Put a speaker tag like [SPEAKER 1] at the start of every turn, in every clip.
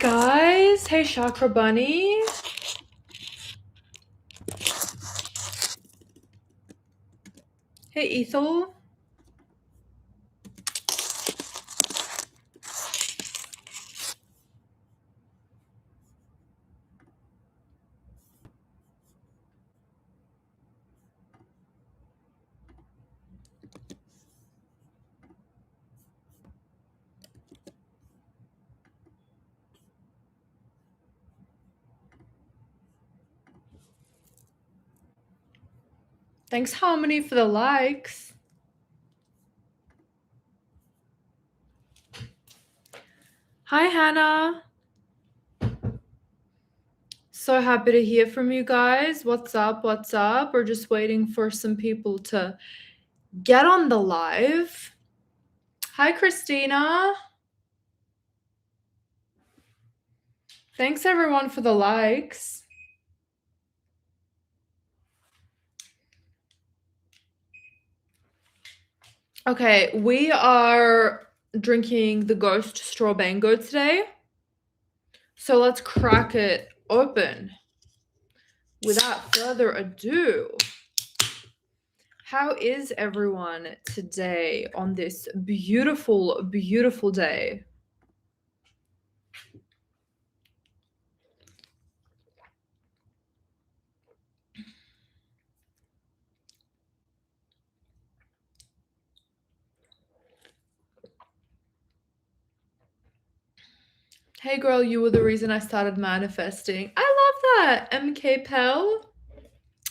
[SPEAKER 1] guys. Hey, Chakra Bunny. Hey, Ethel. Thanks, Harmony, for the likes. Hi, Hannah. So happy to hear from you guys. What's up? What's up? We're just waiting for some people to get on the live. Hi, Christina. Thanks, everyone, for the likes. Okay, we are drinking the Ghost Straw Bango today. So let's crack it open. Without further ado, how is everyone today on this beautiful, beautiful day? Hey girl, you were the reason I started manifesting. I love that, MK Pell.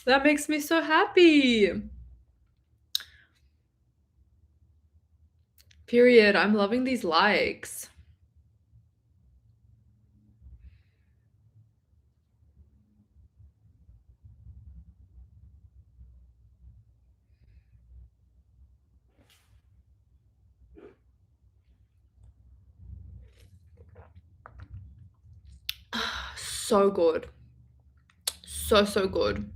[SPEAKER 1] That makes me so happy. Period. I'm loving these likes. So good. So, so good.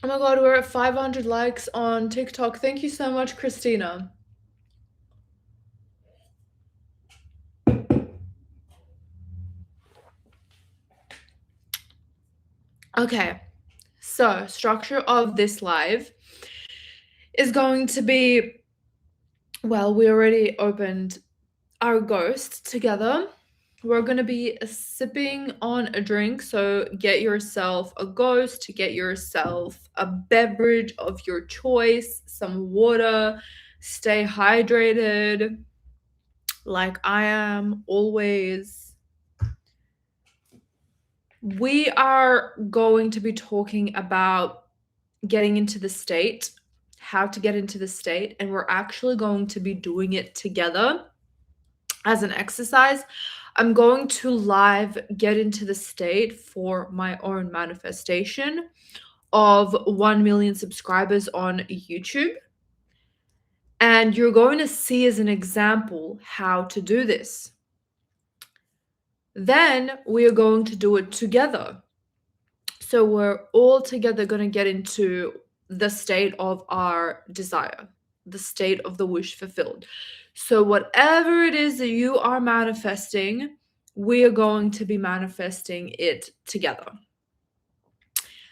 [SPEAKER 1] Oh my god, we're at 500 likes on TikTok. Thank you so much, Christina. Okay, so structure of this live is going to be, well, we already opened our ghost together. We're going to be sipping on a drink, so get yourself a ghost, get yourself a beverage of your choice, some water, stay hydrated like I am always. We are going to be talking about getting into the state, how to get into the state, and we're actually going to be doing it together as an exercise. I'm going to live get into the state for my own manifestation of 1 million subscribers on YouTube. And you're going to see as an example how to do this. Then we are going to do it together. So we're all together going to get into the state of our desire, the state of the wish fulfilled. So whatever it is that you are manifesting, we are going to be manifesting it together.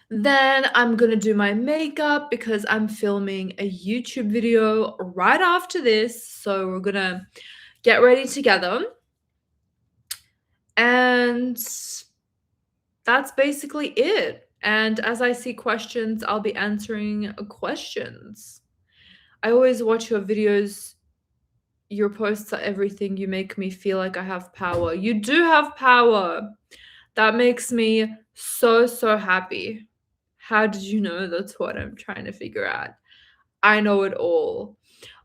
[SPEAKER 1] Then I'm going to do my makeup because I'm filming a YouTube video right after this. So we're going to get ready together. And that's basically it. And as I see questions, I'll be answering questions. I always watch your videos. Your posts are everything. You make me feel like I have power. You do have power. That makes me so, so happy. How did you know? That's what I'm trying to figure out. I know it all.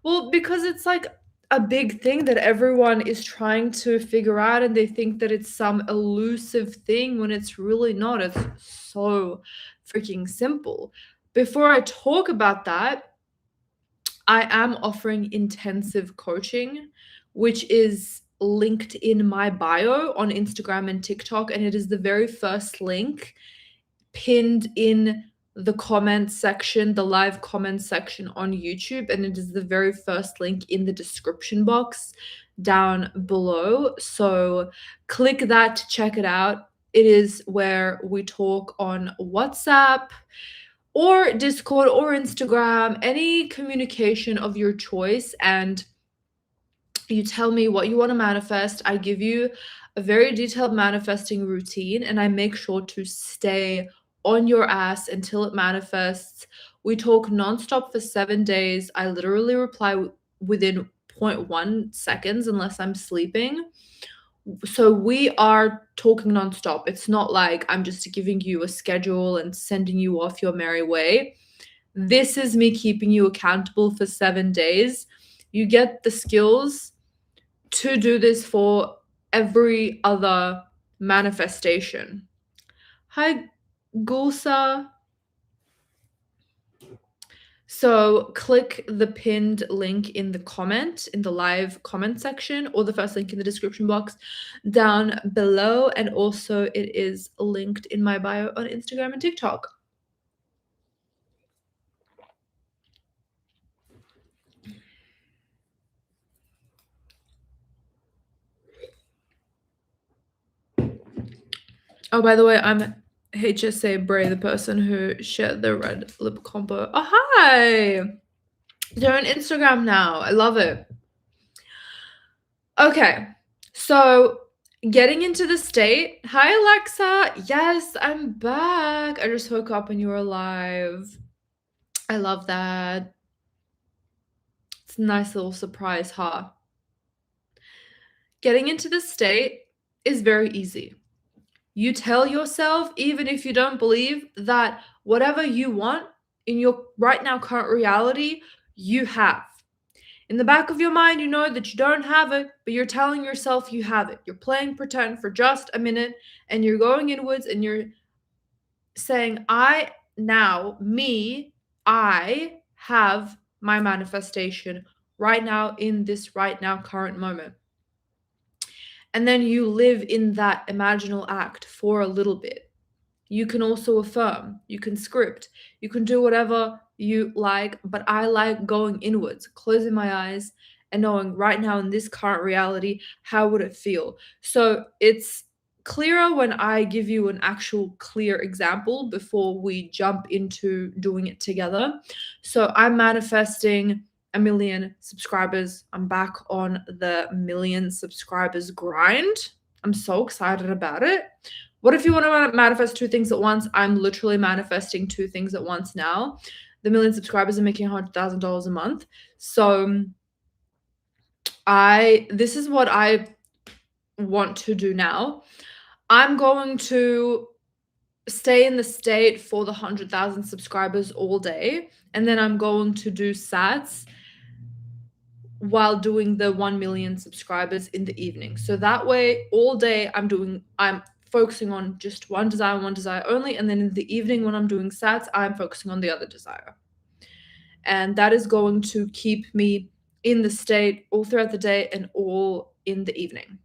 [SPEAKER 1] Well, because it's like a big thing that everyone is trying to figure out, and they think that it's some elusive thing when it's really not. It's so freaking simple. Before I talk about that, I am offering intensive coaching, which is linked in my bio on Instagram and TikTok, and it is the very first link pinned in the comment section, the live comment section on YouTube, and it is the very first link in the description box down below. So click that to check it out. It is where we talk on WhatsApp or Discord or Instagram, any communication of your choice, and you tell me what you want to manifest. I give you a very detailed manifesting routine, and I make sure to stay on your ass until it manifests. We talk nonstop for 7 days. I literally reply within zero point 0.1 seconds unless I'm sleeping. So we are talking nonstop. It's not like I'm just giving you a schedule and sending you off your merry way. This is me keeping you accountable for 7 days. You get the skills to do this for every other manifestation. Hi, Gulsa. So click the pinned link in the live comment section, or the first link in the description box down below. And also it is linked in my bio on Instagram and TikTok. Oh, by the way, I'm HSA Bray, the person who shared the red lip combo. Oh, hi! They're on Instagram now. I love it. Okay, so getting into the state. Hi, Alexa. Yes, I'm back. I just woke up and you were live. I love that. It's a nice little surprise, huh? Getting into the state is very easy. You tell yourself, even if you don't believe, that whatever you want in your right now current reality, you have. In the back of your mind, you know that you don't have it, but you're telling yourself you have it. You're playing pretend for just a minute, and you're going inwards and you're saying, I have my manifestation right now in this right now current moment. And then you live in that imaginal act for a little bit. You can also affirm, you can script, you can do whatever you like, but I like going inwards, closing my eyes and knowing right now in this current reality, how would it feel? So it's clearer when I give you an actual clear example before we jump into doing it together. So I'm manifesting 1 million subscribers. I'm back on the 1 million subscribers grind. I'm so excited about it. What if you want to manifest 2 things at once? I'm literally manifesting 2 things at once now. The 1 million subscribers are making $100,000 a month. So this is what I want to do now. I'm going to stay in the state for the 100,000 subscribers all day, and then I'm going to do sats while doing the 1 million subscribers in the evening. So that way, all day I'm focusing on just one desire only, and then in the evening when I'm doing sats, I'm focusing on the other desire. And that is going to keep me in the state all throughout the day and all in the evening.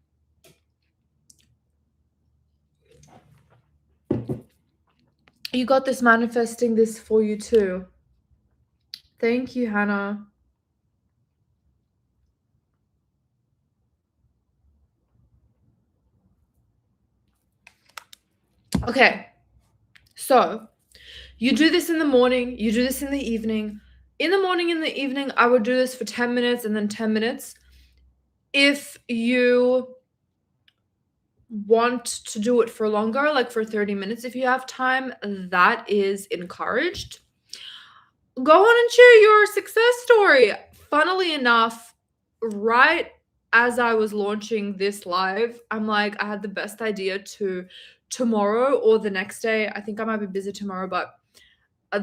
[SPEAKER 1] You got this, manifesting this for you too. Thank you, Hannah. Okay, so you do this in the morning, you do this in the evening. In the morning, in the evening, I would do this for 10 minutes and then 10 minutes. If you want to do it for longer, like for 30 minutes, if you have time, that is encouraged. Go on and share your success story. Funnily enough, right as I was launching this live, I'm like, I had the best idea to tomorrow or the next day. I think I might be busy tomorrow, but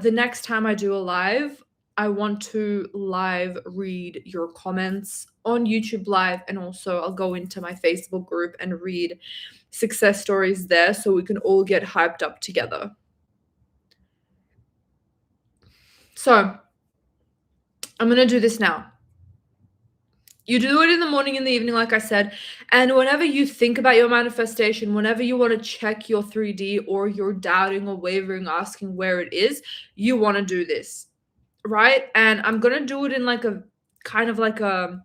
[SPEAKER 1] the next time I do a live, I want to live read your comments on YouTube Live, and also I'll go into my Facebook group and read success stories there so we can all get hyped up together. So I'm going to do this now. You do it in the morning, in the evening, like I said, and whenever you think about your manifestation, whenever you wanna check your 3D or you're doubting or wavering, asking where it is, you wanna do this, right? And I'm gonna do it in like a kind of like a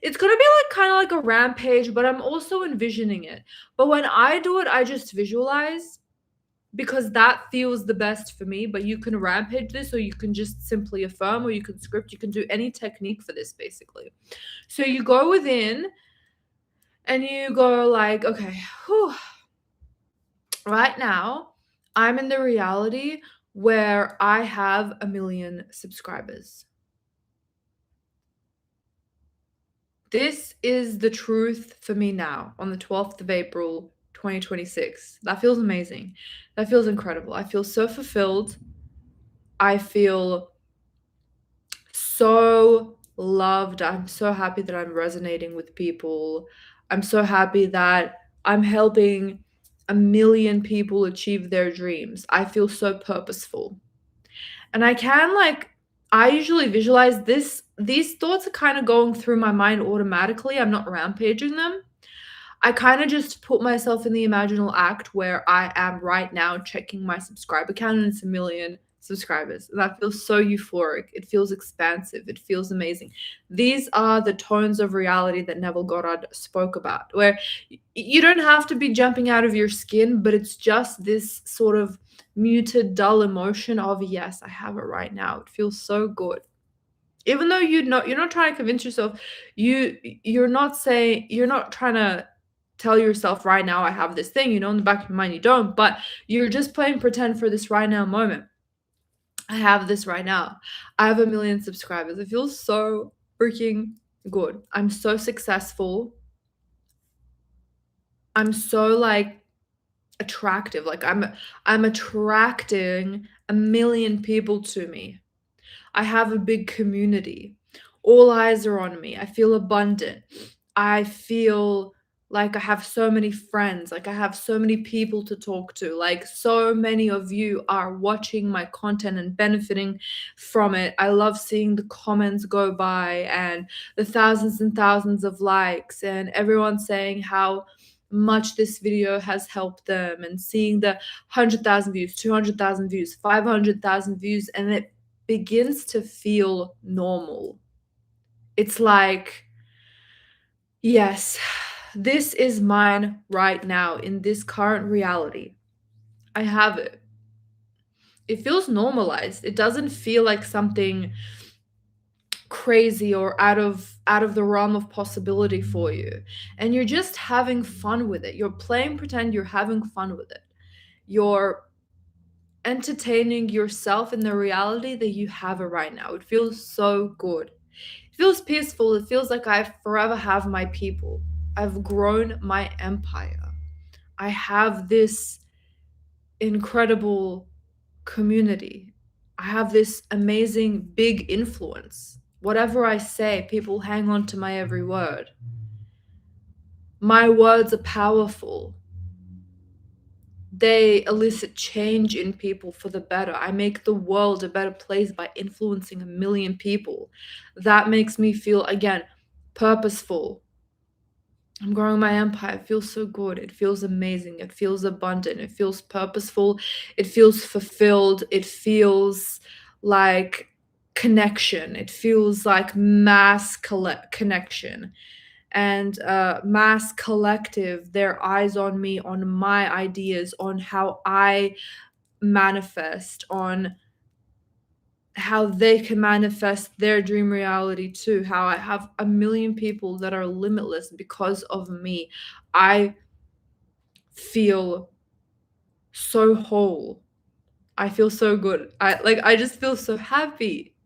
[SPEAKER 1] it's gonna be like kinda like a rampage, but I'm also envisioning it. But when I do it, I just visualize because that feels the best for me, but you can rampage this or you can just simply affirm or you can script, you can do any technique for this basically. So you go within and you go like, okay, whew, right now I'm in the reality where I have 1 million subscribers. This is the truth for me now on the 12th of April, 2026. That feels amazing. That feels incredible. I feel so fulfilled. I feel so loved. I'm so happy that I'm resonating with people. I'm so happy that I'm helping 1 million people achieve their dreams. I feel so purposeful. And I usually visualize these thoughts are kind of going through my mind automatically. I'm not rampaging them. I kind of just put myself in the imaginal act where I am right now checking my subscriber count and it's 1 million subscribers. And that feels so euphoric. It feels expansive. It feels amazing. These are the tones of reality that Neville Goddard spoke about, where you don't have to be jumping out of your skin, but it's just this sort of muted, dull emotion of, yes, I have it right now. It feels so good. Even though you're not trying to convince yourself, you're not saying you're not trying to tell yourself right now I have this thing, in the back of your mind you don't, but you're just playing pretend for this right now moment. I have this right now. I have 1 million subscribers. It feels so freaking good. I'm so successful. I'm so like attractive. Like I'm attracting 1 million people to me. I have a big community. All eyes are on me. I feel abundant. I feel like I have so many friends. Like I have so many people to talk to. Like so many of you are watching my content and benefiting from it. I love seeing the comments go by and the thousands and thousands of likes and everyone saying how much this video has helped them and seeing the 100,000 views, 200,000 views, 500,000 views, and it begins to feel normal. It's like, yes, this is mine right now in this current reality. I have it. It feels normalized. It doesn't feel like something crazy or out of the realm of possibility for you. And you're just having fun with it. You're playing pretend you're having fun with it. You're entertaining yourself in the reality that you have it right now. It feels so good. It feels peaceful. It feels like I forever have my people. I've grown my empire. I have this incredible community. I have this amazing big influence. Whatever I say, people hang on to my every word. My words are powerful. They elicit change in people for the better. I make the world a better place by influencing 1 million people. That makes me feel, again, purposeful. I'm growing my empire. It feels so good. It feels amazing. It feels abundant. It feels purposeful. It feels fulfilled. It feels like connection. It feels like mass connection and mass collective, their eyes on me, on my ideas, on how I manifest, on how they can manifest their dream reality too, how I have 1 million people that are limitless because of me. I feel so whole. I feel so good. I just feel so happy.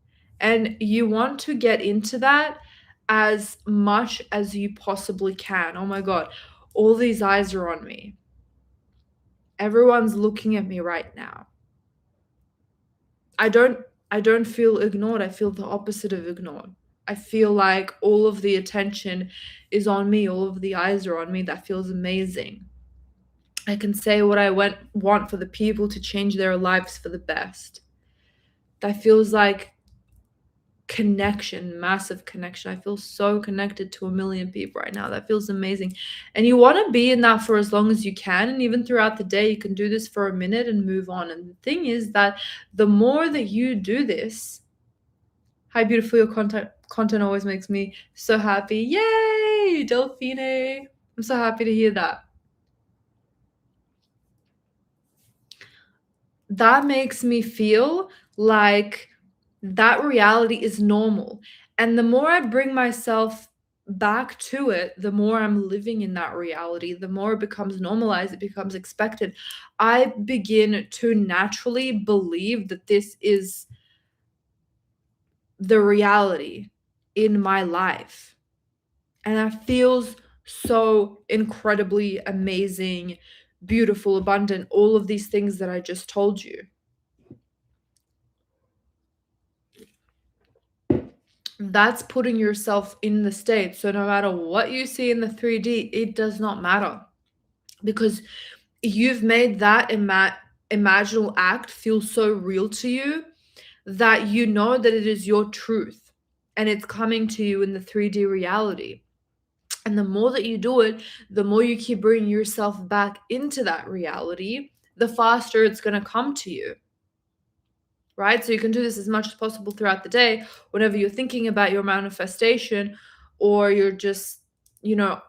[SPEAKER 1] And you want to get into that as much as you possibly can. Oh my god, all these eyes are on me. Everyone's looking at me right now. I don't feel ignored. I feel the opposite of ignored. I feel like all of the attention is on me. All of the eyes are on me. That feels amazing. I can say what I want for the people to change their lives for the best. That feels like connection, massive connection. I feel so connected to a million people right now. That feels amazing. And you want to be in that for as long as you can. And even throughout the day, you can do this for a minute and move on. And the thing is that the more that you do this, hi, beautiful, your content always makes me so happy. Yay, Delphine. I'm so happy to hear that. That makes me feel like that reality is normal. And the more I bring myself back to it, the more I'm living in that reality, the more it becomes normalized, it becomes expected. I begin to naturally believe that this is the reality in my life. And that feels so incredibly amazing, beautiful, abundant, all of these things that I just told you. That's putting yourself in the state. So no matter what you see in the 3D, it does not matter because you've made that imaginal act feel so real to you that you know that it is your truth and it's coming to you in the 3D reality. And the more that you do it, the more you keep bringing yourself back into that reality, the faster it's going to come to you. Right? So you can do this as much as possible throughout the day, whenever you're thinking about your manifestation, or you're just, you know,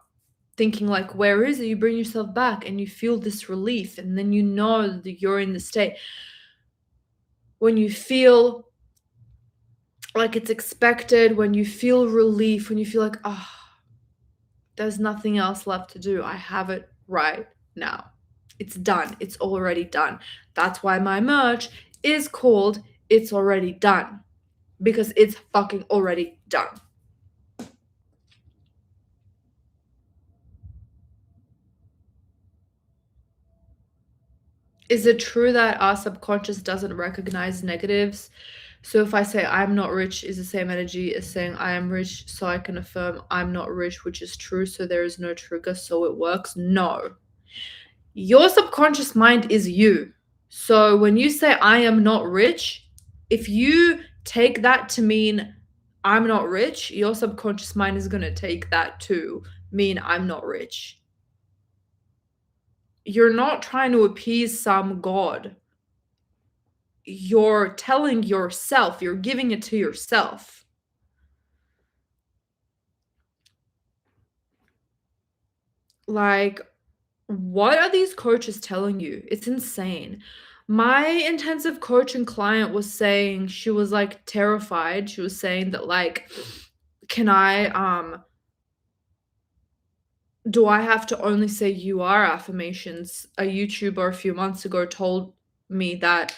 [SPEAKER 1] thinking like, where is it? You bring yourself back and you feel this relief. And then you know that you're in the state. When you feel like it's expected, when you feel relief, when you feel like, oh, there's nothing else left to do. I have it right now. It's done. It's already done. That's why my merch is called It's Already Done. Because it's fucking already done. Is it true that our subconscious doesn't recognize negatives? So if I say I'm not rich is the same energy as saying I am rich, so I can affirm I'm not rich, which is true, so there is no trigger, so it works? No. Your subconscious mind is you. So when you say I am not rich, if you take that to mean I'm not rich, your subconscious mind is going to take that to mean I'm not rich. You're not trying to appease some god. You're telling yourself, you're giving it to yourself. Like, what are these coaches telling you? It's insane. My intensive coaching client was saying she was like terrified. She was saying that like, can I do I have to only say you are affirmations? A YouTuber a few months ago told me that,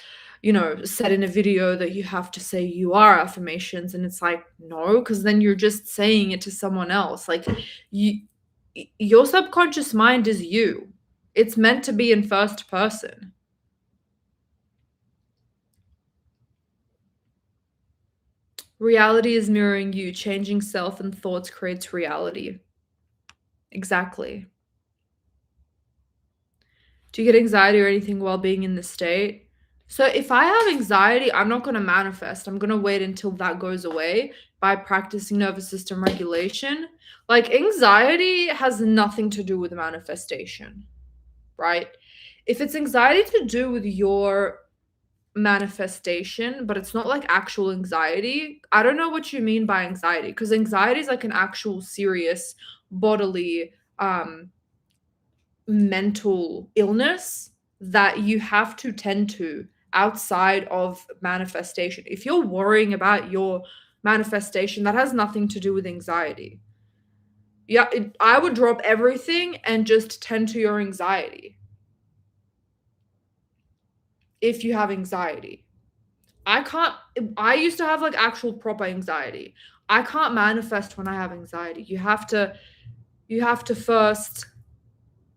[SPEAKER 1] said in a video that you have to say you are affirmations. And it's like, no, because then you're just saying it to someone else. Like, your subconscious mind is you. It's meant to be in first person. Reality is mirroring you. Changing self and thoughts creates reality. Exactly. Do you get anxiety or anything while being in this state? So if I have anxiety, I'm not going to manifest. I'm going to wait until that goes away by practicing nervous system regulation. Like anxiety has nothing to do with manifestation, right? If it's anxiety to do with your manifestation, but it's not like actual anxiety, I don't know what you mean by anxiety, because anxiety is like an actual serious bodily mental illness that you have to tend to outside of manifestation. If you're worrying about your manifestation, that has nothing to do with anxiety. Yeah, I would drop everything and just tend to your anxiety if you have anxiety. I used to have like actual proper anxiety. I can't manifest when I have anxiety. You have to first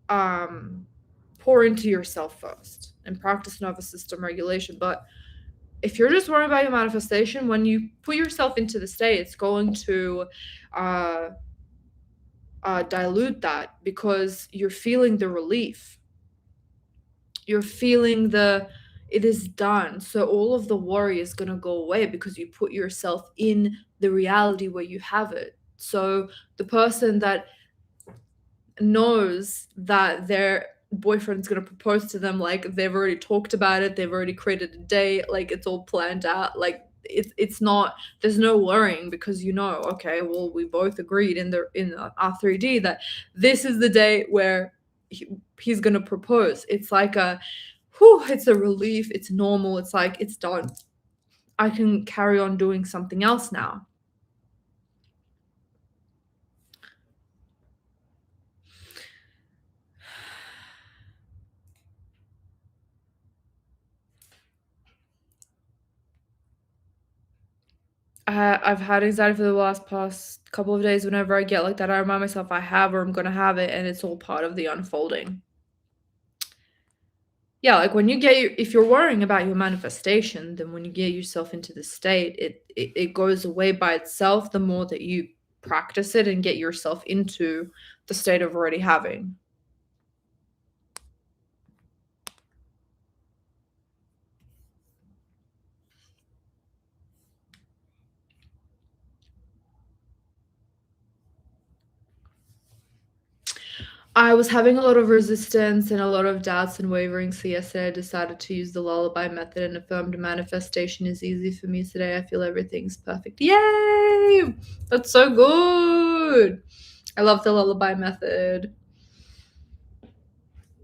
[SPEAKER 1] pour into yourself first and practice nervous system regulation. But if you're just worrying about your manifestation, when you put yourself into the state, it's going to dilute that because you're feeling the relief. You're feeling the It is done. So all of the worry is going to go away because you put yourself in the reality where you have it. So the person that knows that their boyfriend's going to propose to them, like they've already talked about it, they've already created a date, like it's all planned out, like it's not, there's no worrying because you know, okay, well, we both agreed in our 3D that this is the day where he's going to propose. It's like a whew, it's a relief, it's normal, it's like it's done. I can carry on doing something else now. I've had anxiety for the past couple of days. Whenever I get like that, I remind myself I have or I'm gonna have it, and it's all part of the unfolding. Yeah, like when you get if you're worrying about your manifestation, then when you get yourself into the state, it goes away by itself the more that you practice it and get yourself into the state of already having. I was having a lot of resistance and a lot of doubts and wavering, so yesterday I decided to use the lullaby method and affirmed manifestation is easy for me today. I feel everything's perfect. Yay! That's so good. I love the lullaby method.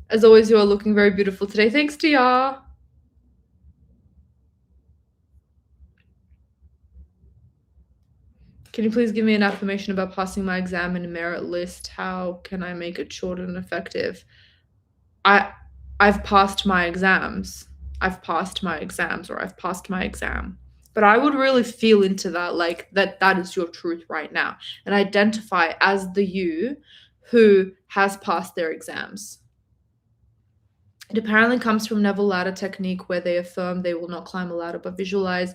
[SPEAKER 1] As always, you are looking very beautiful today. Thanks, Dia. Can you please give me an affirmation about passing my exam and merit list? How can I make it short and effective? I I've passed my exams. I've passed my exams or I've passed my exam. But I would really feel into that, like that is your truth right now and identify as the you who has passed their exams. It apparently comes from Neville Ladder technique where they affirm they will not climb a ladder but visualize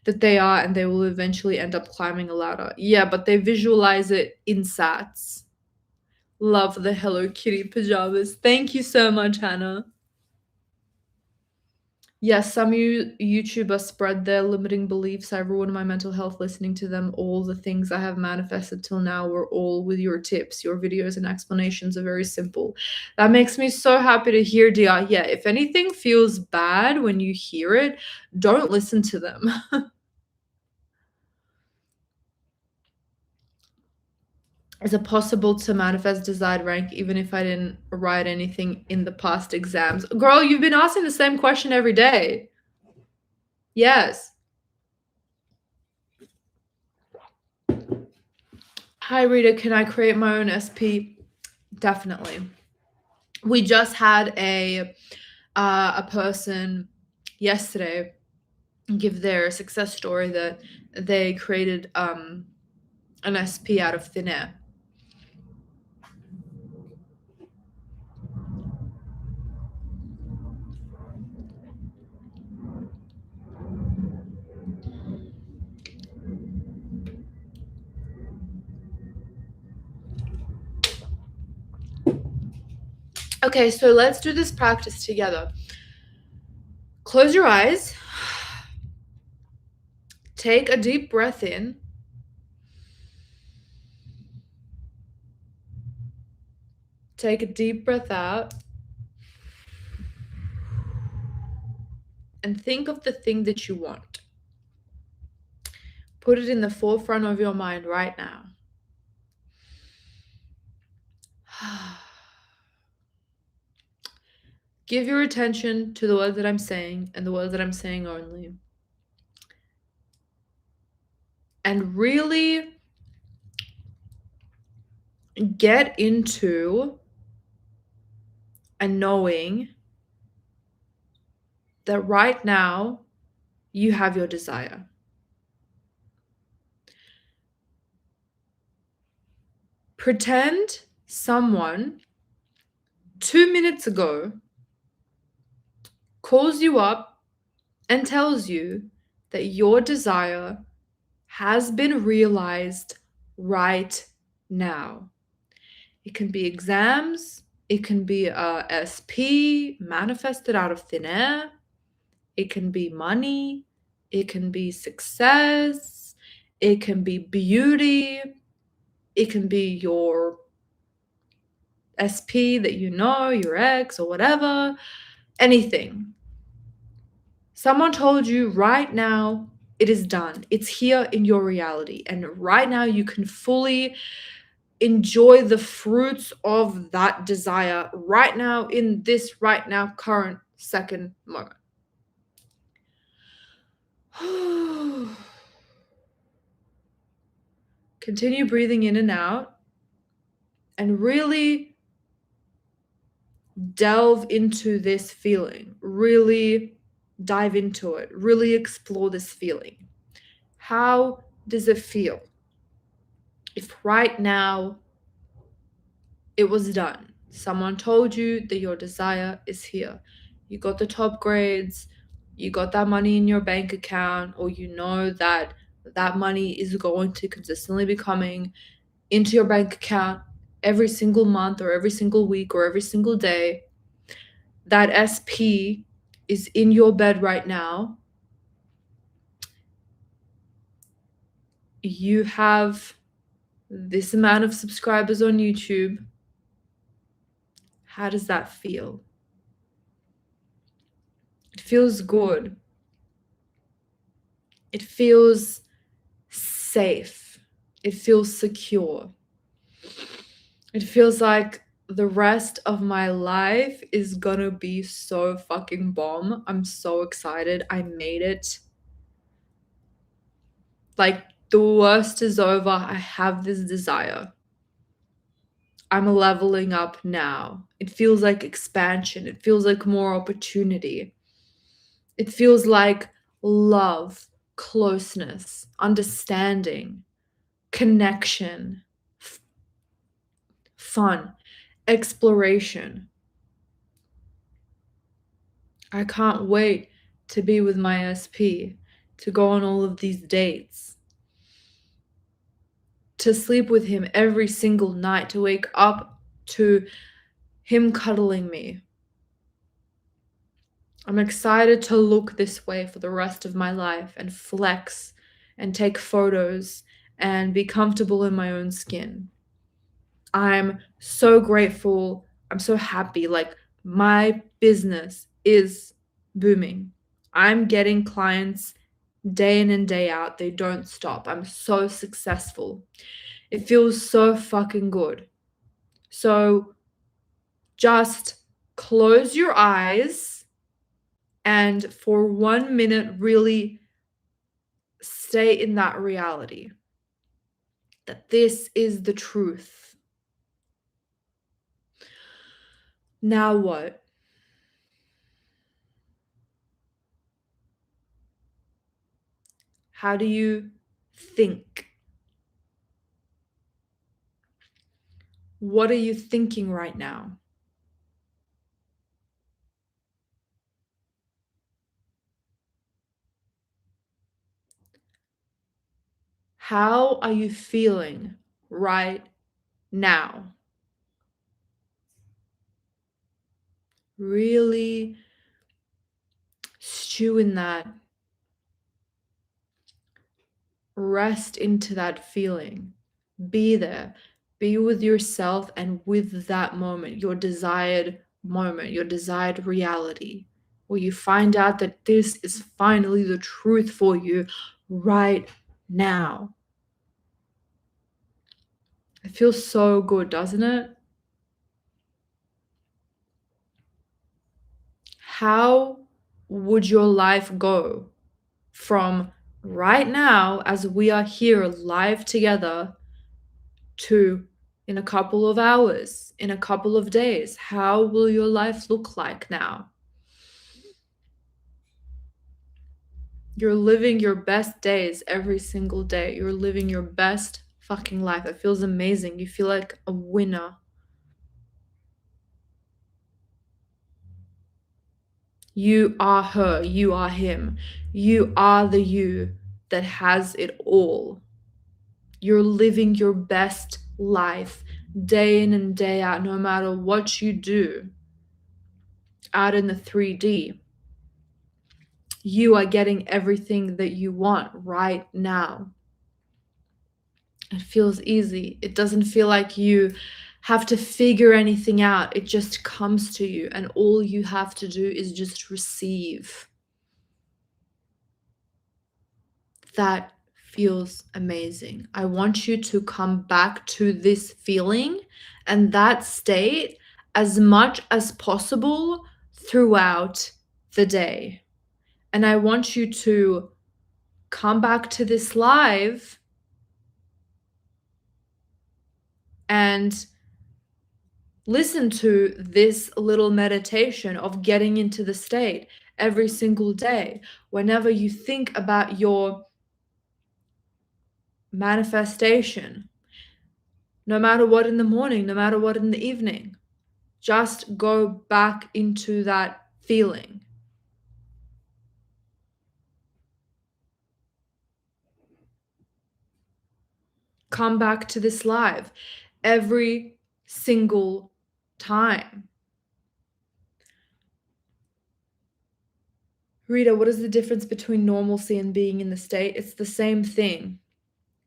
[SPEAKER 1] that they are and they will eventually end up climbing a ladder. Yeah, but they visualize it in sats. Love the Hello Kitty pajamas. Thank you so much, Hannah. Yes, some YouTubers spread their limiting beliefs. I ruined my mental health listening to them. All the things I have manifested till now were all with your tips. Your videos and explanations are very simple. That makes me so happy to hear, Dia. Yeah, if anything feels bad when you hear it, don't listen to them. Is it possible to manifest desired rank even if I didn't write anything in the past exams? Girl, you've been asking the same question every day. Yes. Hi, Rita. Can I create my own SP? Definitely. We just had a person yesterday give their success story that they created an SP out of thin air. Okay, so let's do this practice together. Close your eyes. Take a deep breath in. Take a deep breath out. And think of the thing that you want. Put it in the forefront of your mind right now. Give your attention to the words that I'm saying and the words that I'm saying only. And really get into a knowing that right now you have your desire. Pretend someone 2 minutes ago calls you up and tells you that your desire has been realized right now. It can be exams, it can be a SP manifested out of thin air, It can be money, it can be success, it can be beauty, it can be your SP that you know, your ex or whatever, anything. Someone told you right now it is done. It's here in your reality. And right now you can fully enjoy the fruits of that desire right now in this right now current second moment. Continue breathing in and out and really delve into this feeling. Really dive into it. Really explore this feeling. How does it feel if right now it was done? Someone told you that your desire is here. You got the top grades, you got that money in your bank account, or you know that that money is going to consistently be coming into your bank account every single month or every single week or every single day. That SP is in your bed right now. You have this amount of subscribers on YouTube. How does that feel? It feels good. It feels safe. It feels secure. It feels like the rest of my life is gonna be so fucking bomb. I'm so excited. I made it. Like, the worst is over. I have this desire. I'm leveling up now. It feels like expansion. It feels like more opportunity. It feels like love, closeness, understanding, connection, fun, exploration. I can't wait to be with my SP, to go on all of these dates, to sleep with him every single night, to wake up to him cuddling me. I'm excited to look this way for the rest of my life and flex and take photos and be comfortable in my own skin. I'm so grateful. I'm so happy. Like, my business is booming. I'm getting clients day in and day out. They don't stop. I'm so successful. It feels so fucking good. So just close your eyes and for 1 minute really stay in that reality that this is the truth. Now what? How do you think? What are you thinking right now? How are you feeling right now? Really stew in that. Rest into that feeling. Be there. Be with yourself and with that moment, your desired moment, your desired reality, where you find out that this is finally the truth for you right now. It feels so good, doesn't it? How would your life go from right now, as we are here live together, to in a couple of hours, in a couple of days? How will your life look like now? You're living your best days every single day. You're living your best fucking life. It feels amazing. You feel like a winner. You are her. You are him. You are the you that has it all. You're living your best life day in and day out, no matter what you do out in the 3D. You are getting everything that you want right now. It feels easy. It doesn't feel like you have to figure anything out. It just comes to you, and all you have to do is just receive. That feels amazing. I want you to come back to this feeling and that state as much as possible throughout the day. And I want you to come back to this live and listen to this little meditation of getting into the state every single day. Whenever you think about your manifestation, no matter what in the morning, no matter what in the evening, just go back into that feeling. Come back to this live every single time. Rita, what is the difference between normalcy and being in the state? It's the same thing.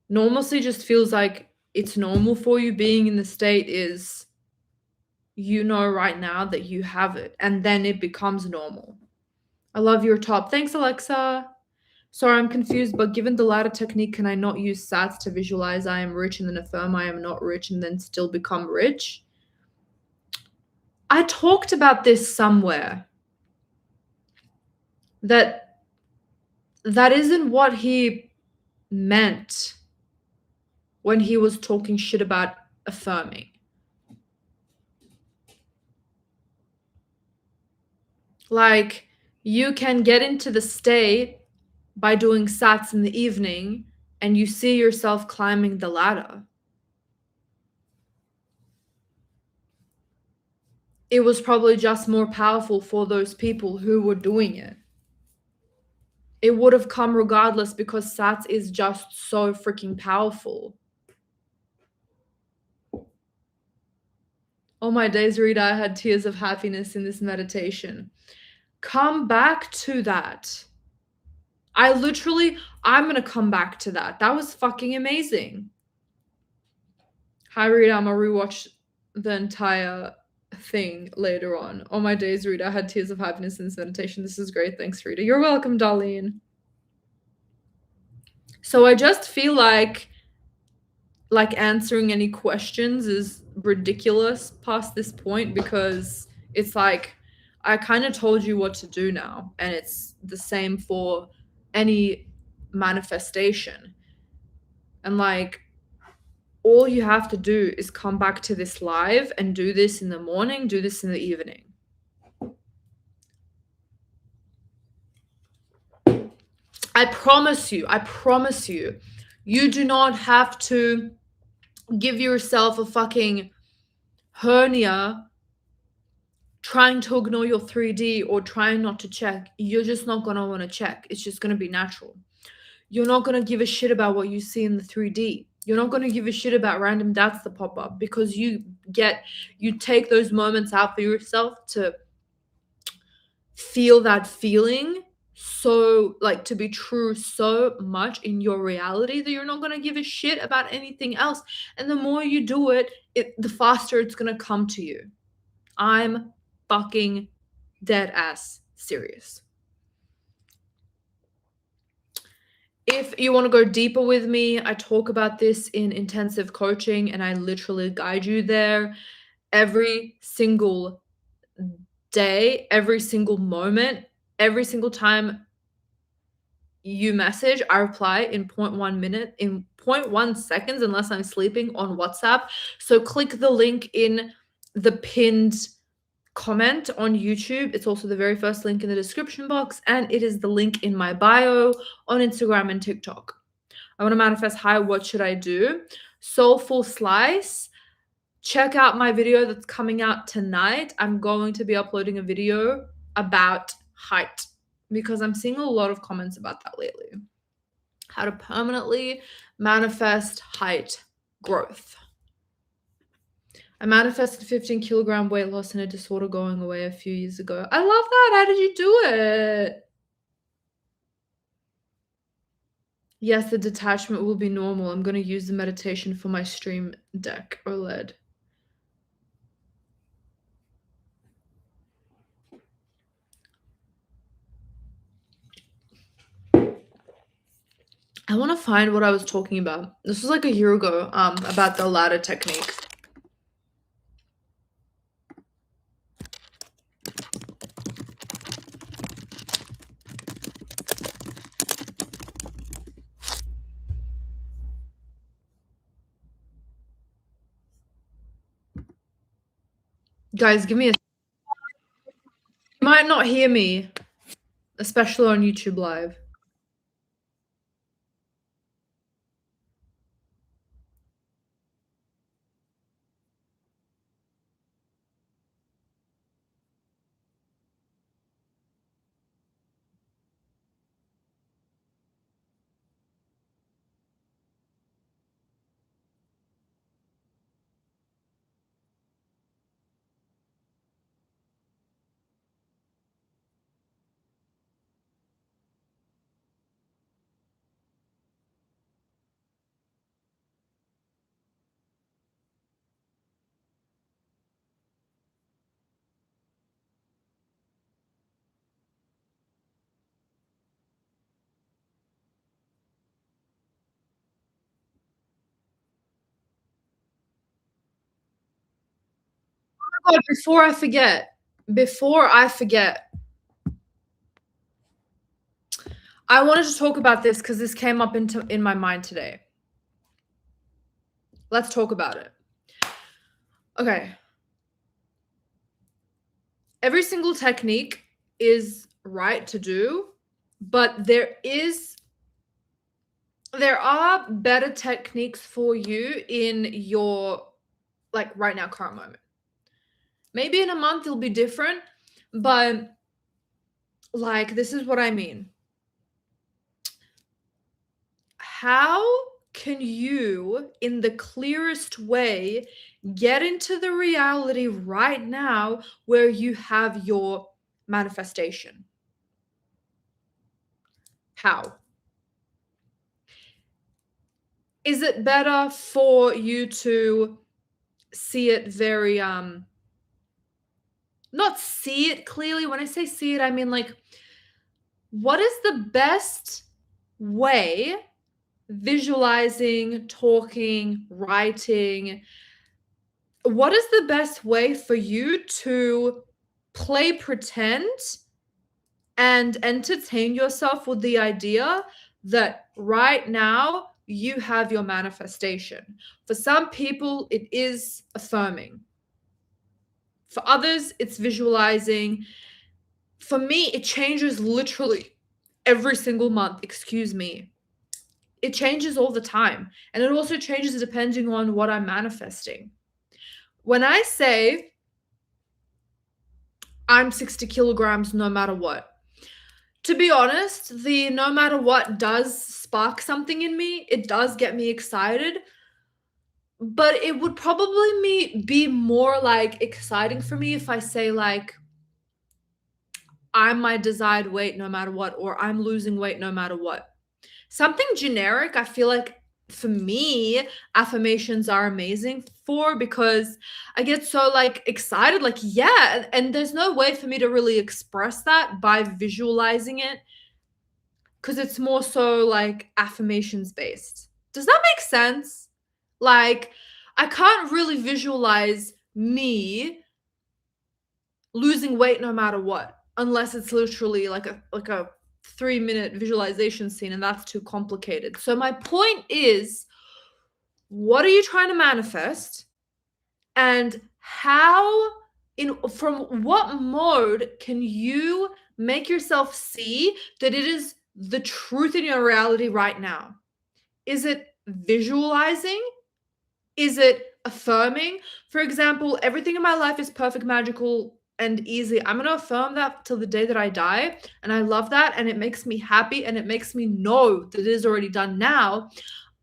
[SPEAKER 1] Normalcy just feels like it's normal for you. Being in the state is, you know right now that you have it, and then it becomes normal. I love your top. Thanks, Alexa. Sorry, I'm confused, but given the latter technique, can I not use SATs to visualize I am rich and then affirm I am not rich and then still become rich? I talked about this somewhere. That isn't what he meant when he was talking shit about affirming. Like, you can get into the state by doing SATs in the evening and you see yourself climbing the ladder. It was probably just more powerful for those people who were doing it. It would have come regardless because SATs is just so freaking powerful. All my days, Rita, I had tears of happiness in this meditation. Come back to that. I'm going to come back to that. That was fucking amazing. Hi, Rita, I'm going to rewatch the entire thing later on. All my days, Rita, I had tears of happiness in this meditation. This is great. Thanks, Rita. You're welcome, Darlene. So I just feel like answering any questions is ridiculous past this point, because it's like I kind of told you what to do now, and it's the same for any manifestation. And like, all you have to do is come back to this live and do this in the morning, do this in the evening. I promise you, you do not have to give yourself a fucking hernia trying to ignore your 3D or trying not to check. You're just not going to want to check. It's just going to be natural. You're not going to give a shit about what you see in the 3D. You're not going to give a shit about random doubts that pop up, because you take those moments out for yourself to feel that feeling, so like to be true so much in your reality that you're not going to give a shit about anything else. And the more you do it, the faster it's going to come to you. I'm fucking dead ass serious. If you want to go deeper with me, I talk about this in intensive coaching, and I literally guide you there every single day, every single moment, every single time you message, I reply in 0.1 minute, in 0.1 seconds, unless I'm sleeping, on WhatsApp. So click the link in the pinned comment on YouTube. It's also the very first link in the description box, and it is the link in my bio on Instagram and TikTok. I want to manifest high. What should I do? Soulful Slice. Check out my video that's coming out tonight. I'm going to be uploading a video about height, because I'm seeing a lot of comments about that lately. How to permanently manifest height growth. I manifested 15 kilogram weight loss and a disorder going away a few years ago. I love that. How did you do it? Yes, the detachment will be normal. I'm gonna use the meditation for my Stream Deck OLED. I wanna find what I was talking about. This was like a year ago, about the ladder technique. Guys, give me a you might not hear me, especially on YouTube Live. Oh, before I forget, I wanted to talk about this because this came up in my mind today. Let's talk about it. Okay. Every single technique is right to do, but there are better techniques for you in your, like, right now, current moment. Maybe in a month it'll be different, but, like, this is what I mean. How can you, in the clearest way, get into the reality right now where you have your manifestation? How? Is it better for you to see it very, not see it clearly? When I say see it, I mean, like, what is the best way, visualizing, talking, writing, what is the best way for you to play pretend and entertain yourself with the idea that right now you have your manifestation? For some people, it is affirming. For others, it's visualizing. For me, it changes literally every single month. Excuse me. It changes all the time. And it also changes depending on what I'm manifesting. When I say I'm 60 kilograms no matter what, to be honest, the no matter what does spark something in me. It does get me excited, but it would probably be more like exciting for me if I say, like, I'm my desired weight no matter what, or I'm losing weight no matter what. Something generic, I feel like for me, affirmations are amazing for, because I get so, like, excited, like, yeah, and there's no way for me to really express that by visualizing it, because it's more so like affirmations based. Does that make sense? Like, I can't really visualize me losing weight no matter what, unless it's literally like a 3-minute visualization scene, and that's too complicated. So my point is, what are you trying to manifest? And how, in from what mode can you make yourself see that it is the truth in your reality right now? Is it visualizing? Is it affirming? For example, everything in my life is perfect, magical, and easy. I'm gonna affirm that till the day that I die. And I love that. And it makes me happy. And it makes me know that it is already done now.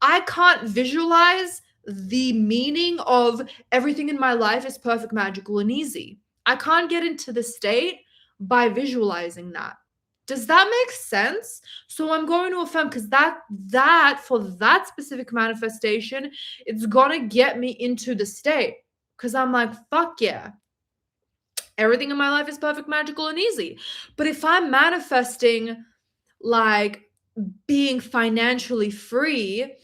[SPEAKER 1] I can't visualize the meaning of everything in my life is perfect, magical, and easy. I can't get into the state by visualizing that. Does that make sense? So I'm going to affirm because that for that specific manifestation, it's gonna get me into the state. Because I'm like, fuck yeah. Everything in my life is perfect, magical, and easy. But if I'm manifesting like being financially free,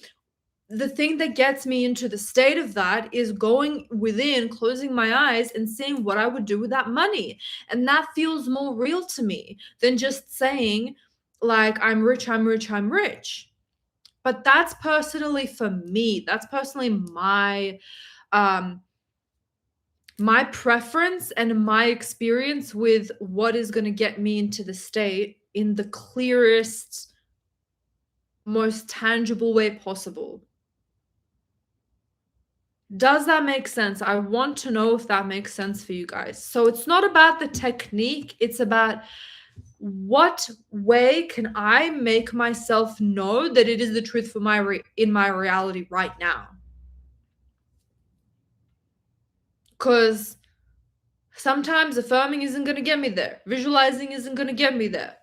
[SPEAKER 1] the thing that gets me into the state of that is going within, closing my eyes, and seeing what I would do with that money. And that feels more real to me than just saying, like, I'm rich, I'm rich, I'm rich. But that's personally for me. That's personally my preference and my experience with what is going to get me into the state in the clearest, most tangible way possible. Does that make sense? I want to know if that makes sense for you guys. So it's not about the technique, it's about what way can I make myself know that it is the truth for in my reality right now? Cuz sometimes affirming isn't going to get me there. Visualizing isn't going to get me there.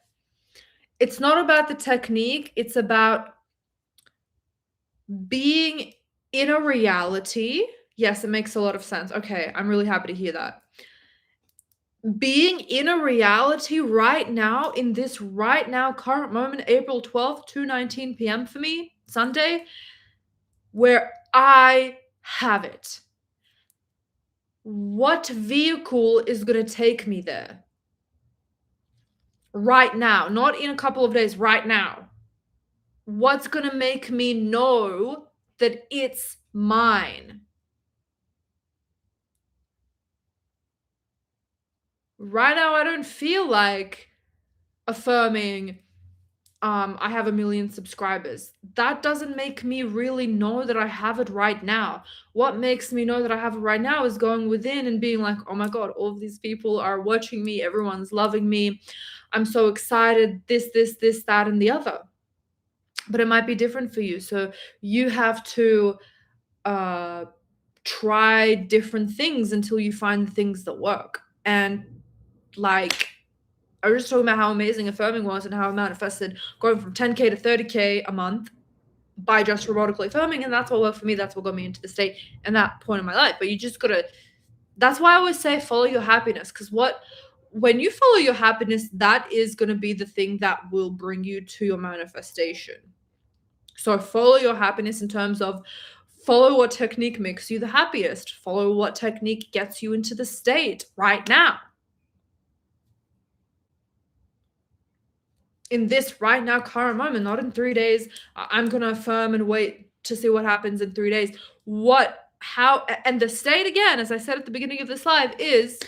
[SPEAKER 1] It's not about the technique, it's about being in a reality. Yes, it makes a lot of sense. Okay, I'm really happy to hear that. Being in a reality right now, in this right now, current moment, April 12th, 2:19 p.m. for me, Sunday, where I have it. What vehicle is going to take me there? Right now, not in a couple of days, right now. What's going to make me know that it's mine? Right now, I don't feel like affirming I have 1 million subscribers. That doesn't make me really know that I have it right now. What makes me know that I have it right now is going within and being like, oh my God, all of these people are watching me. Everyone's loving me. I'm so excited. This, that, and the other. But it might be different for you. So you have to try different things until you find the things that work. And like, I was just talking about how amazing affirming was and how I manifested going from 10K to 30K a month by just robotically affirming. And that's what worked for me. That's what got me into the state and that point in my life. But you just gotta, that's why I always say follow your happiness. Because when you follow your happiness, that is going to be the thing that will bring you to your manifestation. So follow your happiness in terms of follow what technique makes you the happiest. Follow what technique gets you into the state right now. In this right now current moment, not in 3 days. I'm going to affirm and wait to see what happens in 3 days. And the state, again, as I said at the beginning of this live, is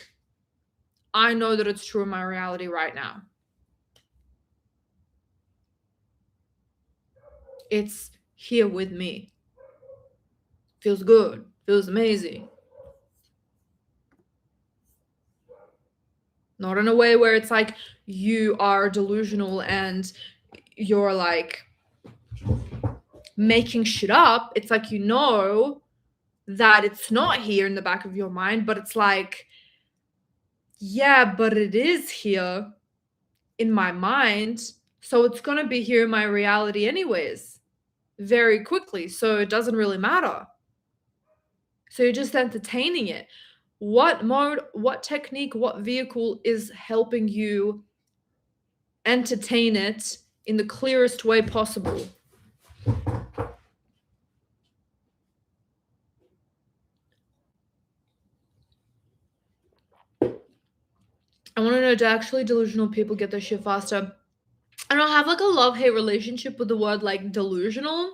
[SPEAKER 1] I know that it's true in my reality right now. It's here with me. Feels good. Feels amazing. Not in a way where it's like you are delusional and you're like making shit up. It's like, you know that it's not here in the back of your mind, but it's like, yeah, but it is here in my mind. So it's going to be here in my reality anyways, very quickly. So it doesn't really matter. So you're just entertaining it. What mode, what technique, what vehicle is helping you entertain it in the clearest way possible? I want to know, do actually delusional people get their shit faster? I don't have like a love-hate relationship with the word like delusional.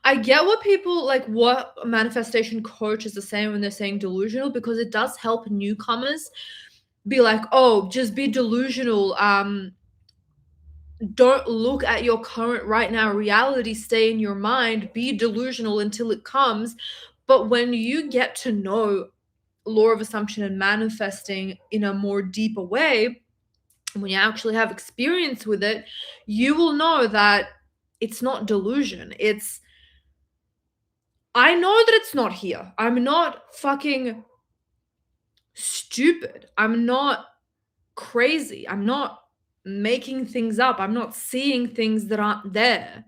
[SPEAKER 1] I get what people like, what manifestation coaches are saying when they're saying delusional, because it does help newcomers be like, oh, just be delusional. Don't look at your current right now reality, stay in your mind, be delusional until it comes. But when you get to know law of assumption and manifesting in a more deeper way, when you actually have experience with it, you will know that it's not delusion. I know that it's not here. I'm not fucking stupid. I'm not crazy. I'm not making things up. I'm not seeing things that aren't there.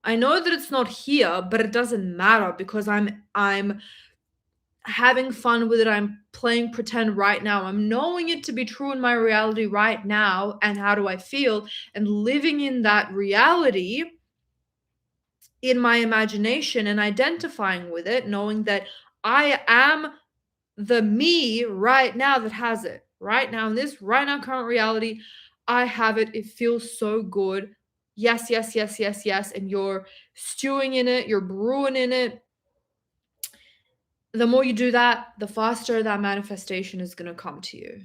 [SPEAKER 1] I know that it's not here, but it doesn't matter because I'm having fun with it. I'm playing pretend right now. I'm knowing it to be true in my reality right now. And how do I feel? And living in that reality in my imagination and identifying with it, knowing that I am the me right now that has it. Right now, in this right now current reality, I have it. It feels so good. Yes, yes, yes, yes, yes. And you're stewing in it, you're brewing in it. The more you do that, the faster that manifestation is going to come to you.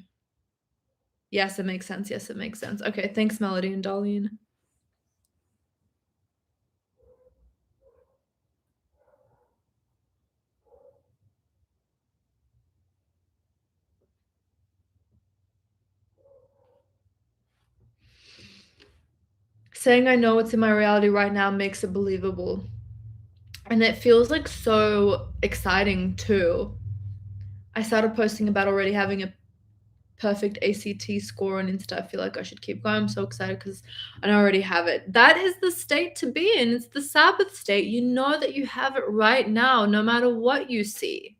[SPEAKER 1] Yes, it makes sense. Yes, it makes sense. Okay, thanks, Melody and Darlene. Saying I know it's in my reality right now makes it believable. And it feels like so exciting too. I started posting about already having a perfect ACT score on Insta. I feel like I should keep going. I'm so excited because I already have it. That is the state to be in. It's the Sabbath state. You know that you have it right now, no matter what you see.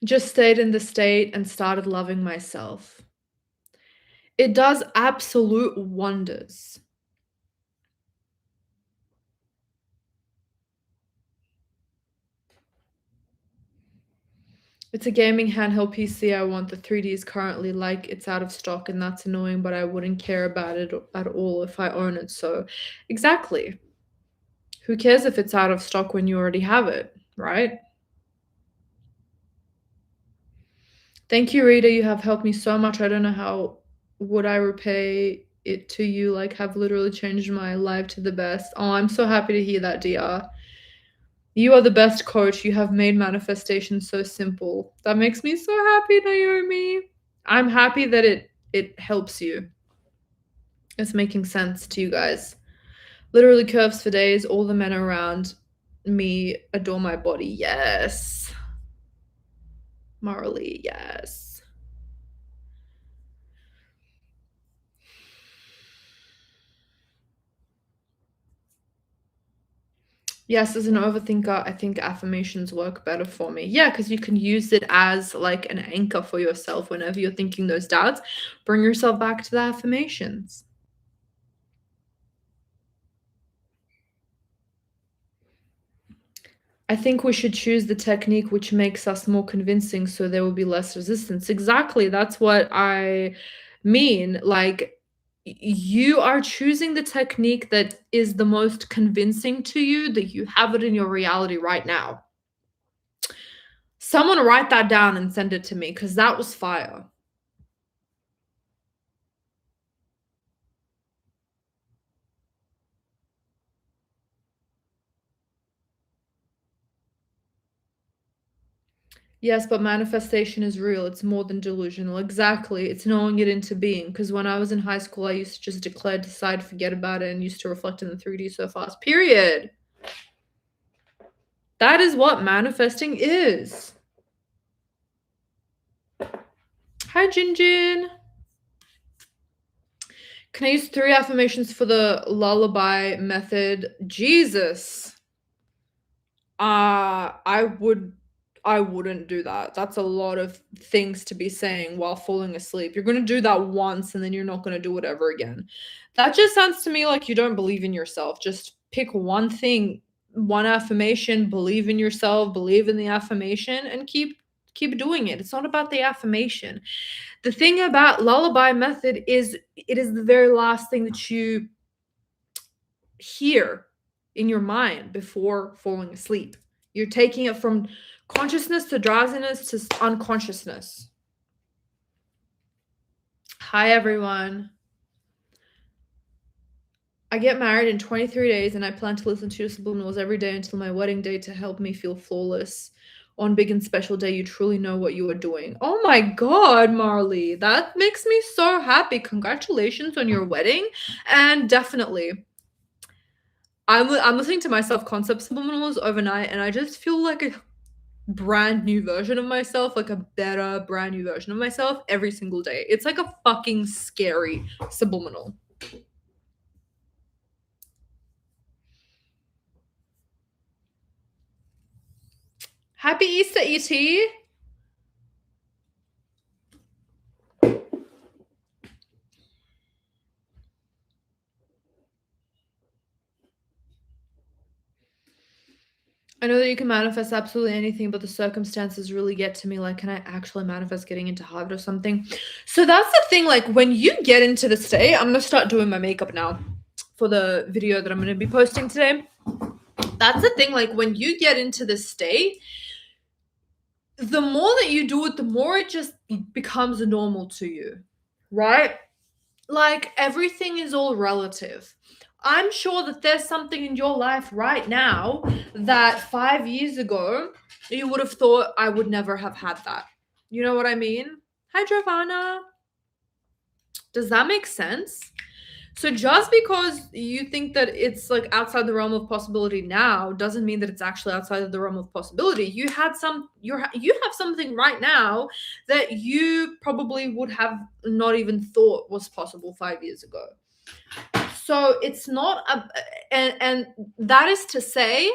[SPEAKER 1] Just stayed in the state and started loving myself. It does absolute wonders. It's a gaming handheld PC I want. The 3D is currently like it's out of stock and that's annoying, but I wouldn't care about it at all if I own it. So, exactly. Who cares if it's out of stock when you already have it, right? Thank you, Rita. You have helped me so much. I don't know how would I repay it to you. Like, have literally changed my life to the best. Oh, I'm so happy to hear that, DR. You are the best coach. You have made manifestation so simple. That makes me so happy, Naomi. I'm happy that it helps you. It's making sense to you guys. Literally curves for days. All the men around me adore my body. Yes. Morally, yes. Yes, as an overthinker, I think affirmations work better for me. Yeah, because you can use it as like an anchor for yourself whenever you're thinking those doubts. Bring yourself back to the affirmations. I think we should choose the technique which makes us more convincing so there will be less resistance. Exactly, that's what I mean. Like, you are choosing the technique that is the most convincing to you, that you have it in your reality right now. Someone write that down and send it to me because that was fire. Yes, but manifestation is real. It's more than delusional. Exactly. It's knowing it into being. Because when I was in high school, I used to just declare, decide, forget about it, and used to reflect in the 3D so fast. Period. That is what manifesting is. Hi, Jinjin. Can I use 3 affirmations for the lullaby method? Jesus. I wouldn't do that. That's a lot of things to be saying while falling asleep. You're gonna do that once and then you're not gonna do it ever again. That just sounds to me like you don't believe in yourself. Just pick one thing, one affirmation, believe in yourself, believe in the affirmation, and keep doing it. It's not about the affirmation. The thing about lullaby method is it is the very last thing that you hear in your mind before falling asleep. You're taking it from consciousness to drowsiness to unconsciousness. Hi, everyone. I get married in 23 days and I plan to listen to your subliminals every day until my wedding day to help me feel flawless. On big and special day, you truly know what you are doing. Oh my God, Marley, that makes me so happy. Congratulations on your wedding. And definitely, I'm listening to my self-concept subliminals overnight, and I just feel like a brand new version of myself, like a better brand new version of myself every single day. It's like a fucking scary subliminal. Happy Easter, ET. I know that you can manifest absolutely anything, but the circumstances really get to me. Like, can I actually manifest getting into Harvard or something? So that's the thing. Like, when you get into the state, I'm gonna start doing my makeup now for the video that I'm gonna be posting today. That's the thing. Like, when you get into the state, the more that you do it, the more it just becomes normal to you, right? Like, everything is all relative. I'm sure that there's something in your life right now that 5 years ago you would have thought I would never have had that. You know what I mean? Hi, Giovanna. Does that make sense? So just because you think that it's like outside the realm of possibility now doesn't mean that it's actually outside of the realm of possibility. You have something right now that you probably would have not even thought was possible 5 years ago. So it's not and that is to say,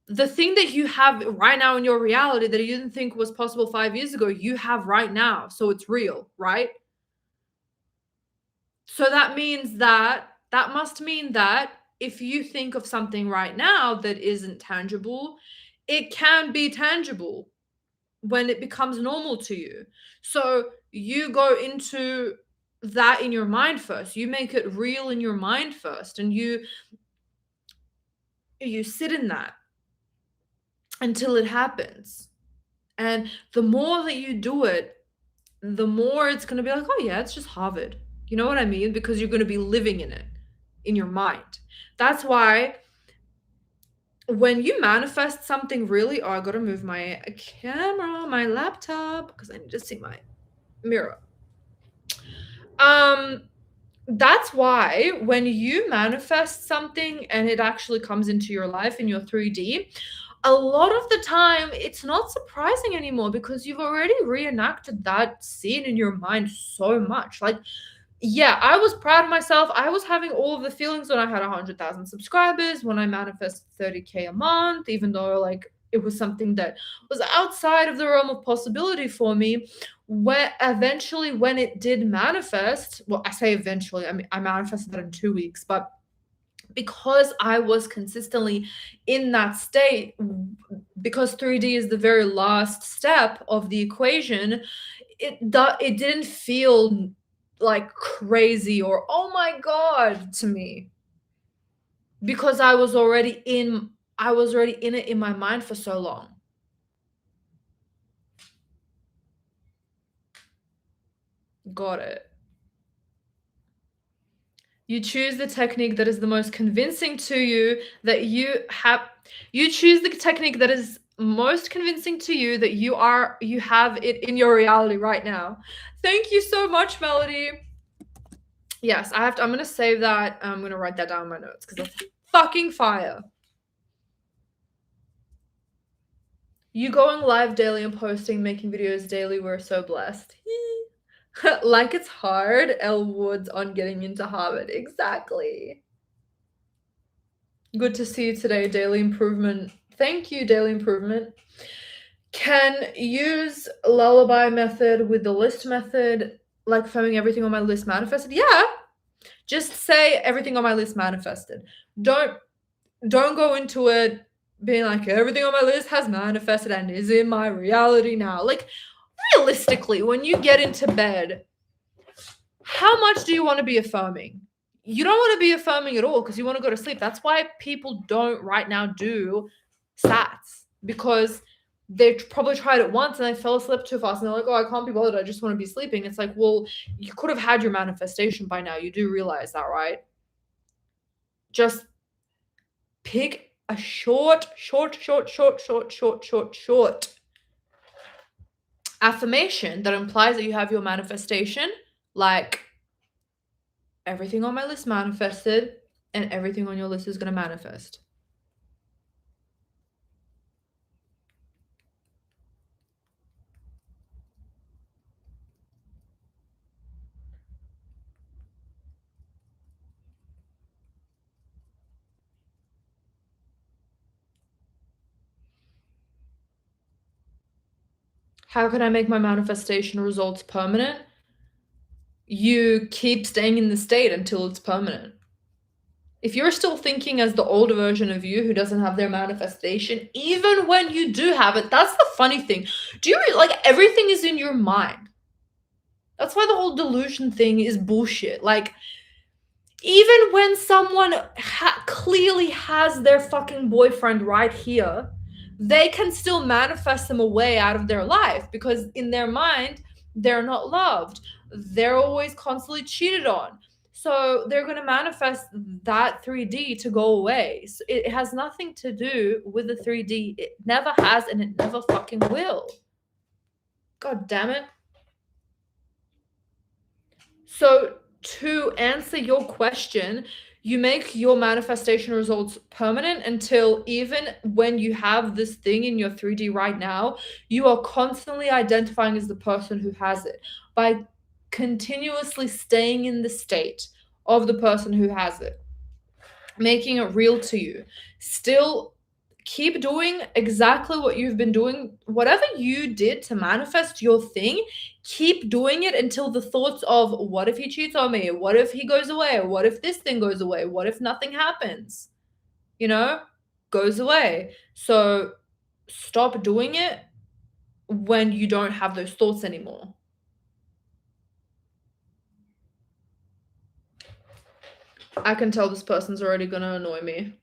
[SPEAKER 1] the thing that you have right now in your reality that you didn't think was possible 5 years ago, you have right now. So it's real, right? So that must mean that if you think of something right now that isn't tangible, it can be tangible when it becomes normal to you. So you go into that in your mind first. You make it real in your mind first, and you sit in that until it happens. And the more that you do it, the more it's going to be like, oh yeah, it's just Harvard. You know what I mean? Because you're going to be living in it in your mind. That's why when you manifest something really, oh, I got to move my camera, my laptop, because I need to see my mirror. That's why when you manifest something and it actually comes into your life in your 3D, a lot of the time it's not surprising anymore because you've already reenacted that scene in your mind so much. Like, yeah, I was proud of myself. I was having all of the feelings when I had 100,000 subscribers, when I manifested 30K a month, even though like it was something that was outside of the realm of possibility for me. When eventually when it did manifest, well, I say eventually, I mean I manifested that in 2 weeks, but because I was consistently in that state, because 3D is the very last step of the equation, it didn't feel like crazy or oh my god to me, because I was already in it in my mind for so long. Got it. You choose the technique that is the most convincing to you, that you choose the technique that is most convincing to you, that you have it in your reality right now. Thank you so much, Melody. Yes, I'm gonna save that. I'm gonna write that down in my notes because that's fucking fire. You going live daily and posting, making videos daily, we're so blessed. Like it's hard, Elle Woods on getting into Harvard. Exactly. Good to see you today, Daily Improvement. Thank you, Daily Improvement. Can use lullaby method with the list method, like affirming everything on my list manifested. Yeah. Just say everything on my list manifested. Don't go into it being like everything on my list has manifested and is in my reality now. Like, realistically, when you get into bed, how much do you want to be affirming? You don't want to be affirming at all because you want to go to sleep. That's why people don't right now do sats, because they probably tried it once and they fell asleep too fast and they're like, oh, I can't be bothered. I just want to be sleeping. It's like, well, you could have had your manifestation by now. You do realize that, right? Just pick a short affirmation that implies that you have your manifestation, like everything on my list manifested and everything on your list is going to manifest. How can I make my manifestation results permanent? You keep staying in the state until it's permanent. If you're still thinking as the older version of you who doesn't have their manifestation, even when you do have it, that's the funny thing. Do you like everything is in your mind? That's why the whole delusion thing is bullshit. Like, even when someone clearly has their fucking boyfriend right here, they can still manifest them away out of their life because in their mind, they're not loved. They're always constantly cheated on. So they're going to manifest that 3D to go away. So it has nothing to do with the 3D. It never has and it never fucking will. God damn it. So to answer your question, you make your manifestation results permanent until even when you have this thing in your 3D right now, you are constantly identifying as the person who has it by continuously staying in the state of the person who has it, making it real to you. Still keep doing exactly what you've been doing. Whatever you did to manifest your thing, keep doing it until the thoughts of what if he cheats on me? What if he goes away? What if this thing goes away? What if nothing happens? You know, goes away. So stop doing it when you don't have those thoughts anymore. I can tell this person's already gonna annoy me.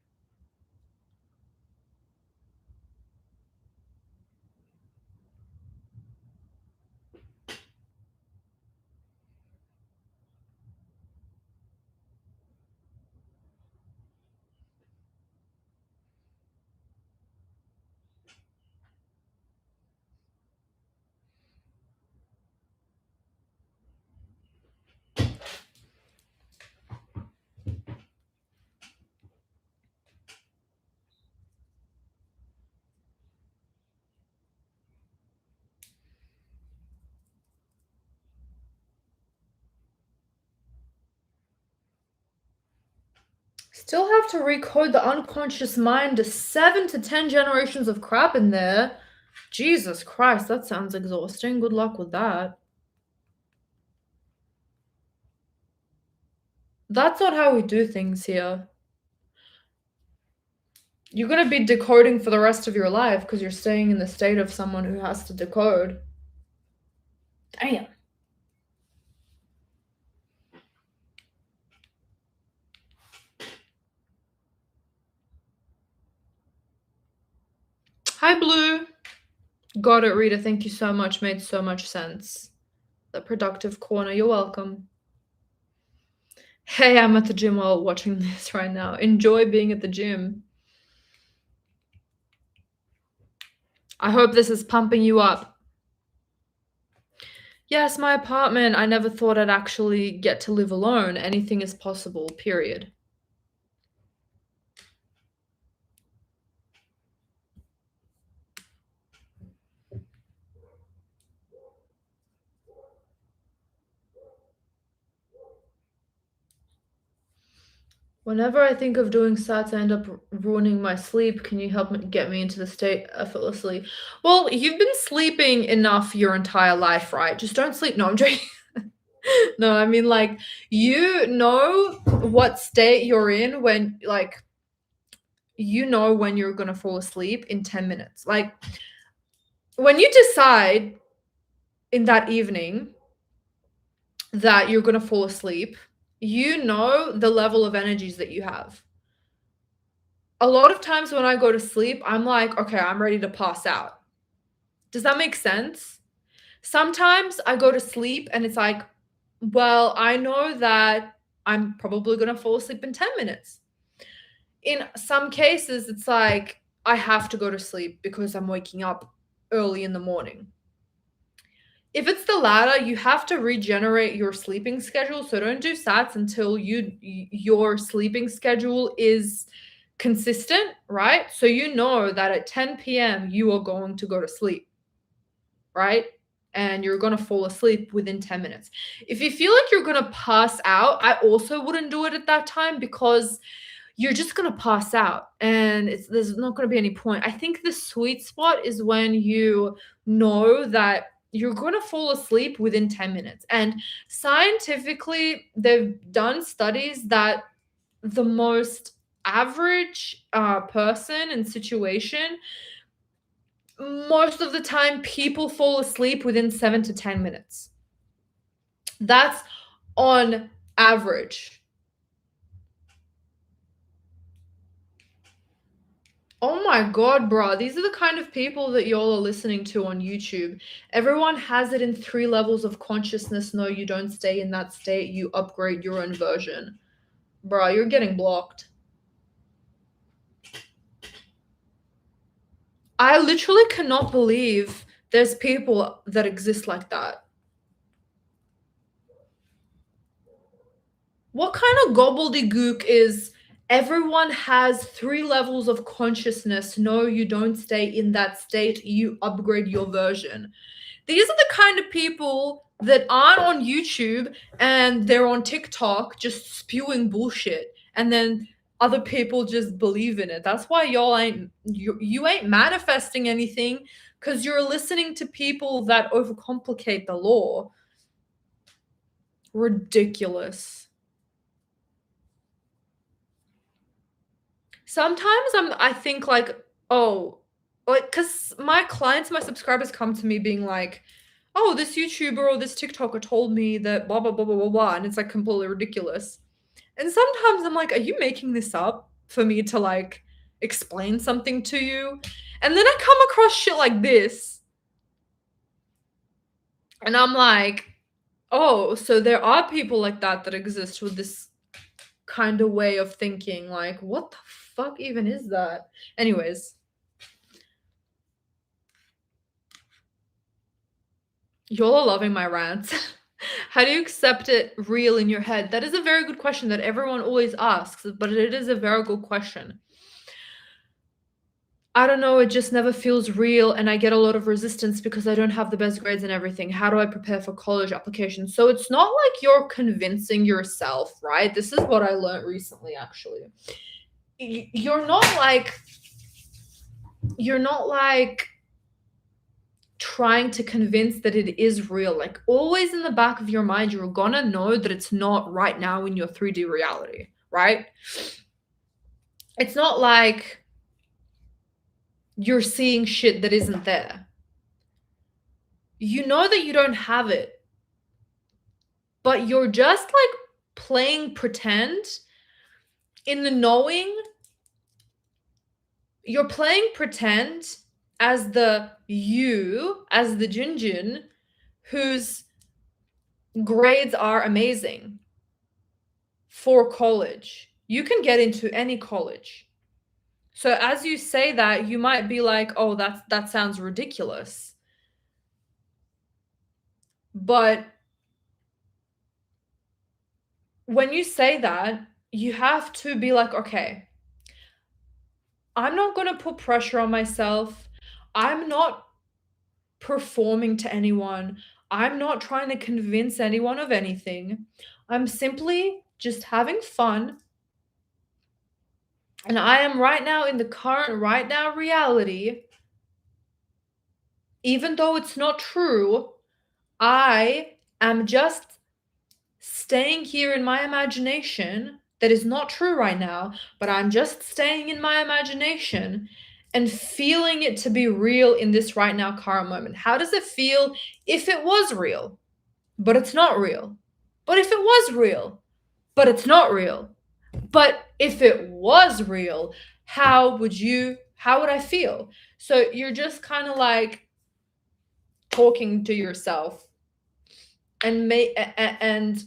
[SPEAKER 1] Still have to recode the unconscious mind to 7 to 10 generations of crap in there. Jesus Christ, that sounds exhausting. Good luck with that. That's not how we do things here. You're gonna be decoding for the rest of your life because you're staying in the state of someone who has to decode. Damn. Hi, Blue. Got it, Rita. Thank you so much. Made so much sense. The productive corner. You're welcome. Hey, I'm at the gym while watching this right now. Enjoy being at the gym. I hope this is pumping you up. Yes, my apartment. I never thought I'd actually get to live alone. Anything is possible, period. Whenever I think of doing sats, I end up ruining my sleep. Can you help me get me into the state effortlessly? Well, you've been sleeping enough your entire life, right? Just don't sleep. No, I'm joking. No, I mean, like, you know what state you're in when, like, you know when you're gonna fall asleep in 10 minutes. Like, when you decide in that evening that you're gonna fall asleep, you know the level of energies that you have. A lot of times when I go to sleep, I'm like, okay, I'm ready to pass out. Does that make sense? Sometimes I go to sleep and it's like, well, I know that I'm probably going to fall asleep in 10 minutes. In some cases, it's like, I have to go to sleep because I'm waking up early in the morning. If it's the latter, you have to regenerate your sleeping schedule, so don't do SATs until your sleeping schedule is consistent, right? So you know that at 10 PM, you are going to go to sleep, right? And you're gonna fall asleep within 10 minutes. If you feel like you're gonna pass out, I also wouldn't do it at that time because you're just gonna pass out and there's not gonna be any point. I think the sweet spot is when you know that you're gonna fall asleep within 10 minutes. And scientifically, they've done studies that the most average person and situation, most of the time, people fall asleep within 7 to 10 minutes. That's on average. Oh my god, bruh. These are the kind of people that y'all are listening to on YouTube. Everyone has it in 3 levels of consciousness. No, you don't stay in that state. You upgrade your own version. Bruh, you're getting blocked. I literally cannot believe there's people that exist like that. What kind of gobbledygook is everyone has 3 levels of consciousness? No, you don't stay in that state. You upgrade your version. These are the kind of people that aren't on YouTube and they're on TikTok just spewing bullshit, and then other people just believe in it. That's why you ain't manifesting anything, because you're listening to people that overcomplicate the law. Ridiculous. Sometimes I think like, oh, like, cause my clients, my subscribers come to me being like, "Oh, this YouTuber or this TikToker told me that blah blah blah blah blah blah," and it's like completely ridiculous. And sometimes I'm like, "Are you making this up for me to like explain something to you?" And then I come across shit like this, and I'm like, "Oh, so there are people like that that exist with this kind of way of thinking. Like, what the fuck even is that?" Anyways, y'all are loving my rants. How do you accept it real in your head? That is a very good question that everyone always asks, but it is a very good question. I don't know, it just never feels real, and I get a lot of resistance because I don't have the best grades and everything. How do I prepare for college applications? So it's not like you're convincing yourself, right? This is what I learned recently, actually. You're not like trying to convince that it is real. Like, always in the back of your mind, you're gonna know that it's not right now in your 3D reality, right? It's not like you're seeing shit that isn't there. You know that you don't have it, but you're just like playing pretend in the knowing. You're playing pretend as the Jinjin, whose grades are amazing for college. You can get into any college. So as you say that, you might be like, "Oh, that sounds ridiculous." But when you say that, you have to be like, "Okay, I'm not gonna put pressure on myself. I'm not performing to anyone. I'm not trying to convince anyone of anything. I'm simply just having fun. And I am right now in the current right now reality, even though it's not true, I am just staying here in my imagination that is not true right now, but I'm just staying in my imagination and feeling it to be real in this right now current moment. How does it feel if it was real, but it's not real? But if it was real, but it's not real? But if it was real, how would I feel?" So you're just kind of like talking to yourself and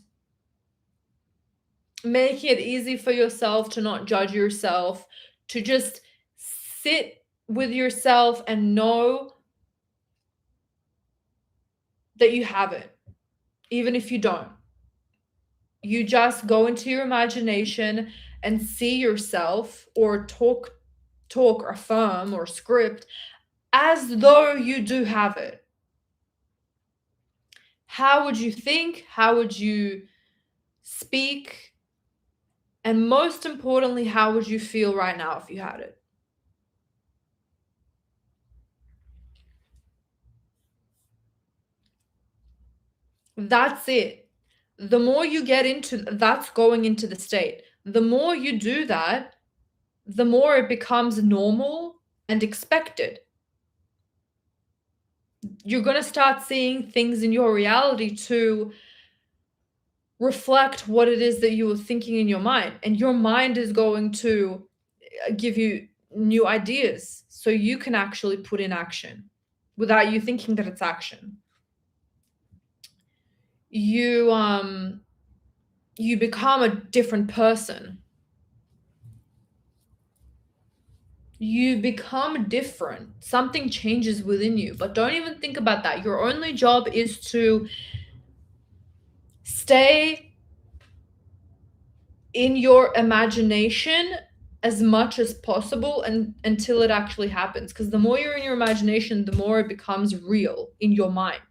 [SPEAKER 1] making it easy for yourself to not judge yourself, to just sit with yourself and know that you have it, even if you don't. You just go into your imagination and see yourself, or talk or affirm or script as though you do have it. How would you think? How would you speak? And most importantly, how would you feel right now if you had it? That's it. The more you get into that's going into the state. The more you do that, the more it becomes normal and expected. You're going to start seeing things in your reality to reflect what it is that you were thinking in your mind. And your mind is going to give you new ideas so you can actually put in action without you thinking that it's action. You become a different person. You become different. Something changes within you, but don't even think about that. Your only job is to stay in your imagination as much as possible and until it actually happens, because the more you're in your imagination, the more it becomes real in your mind.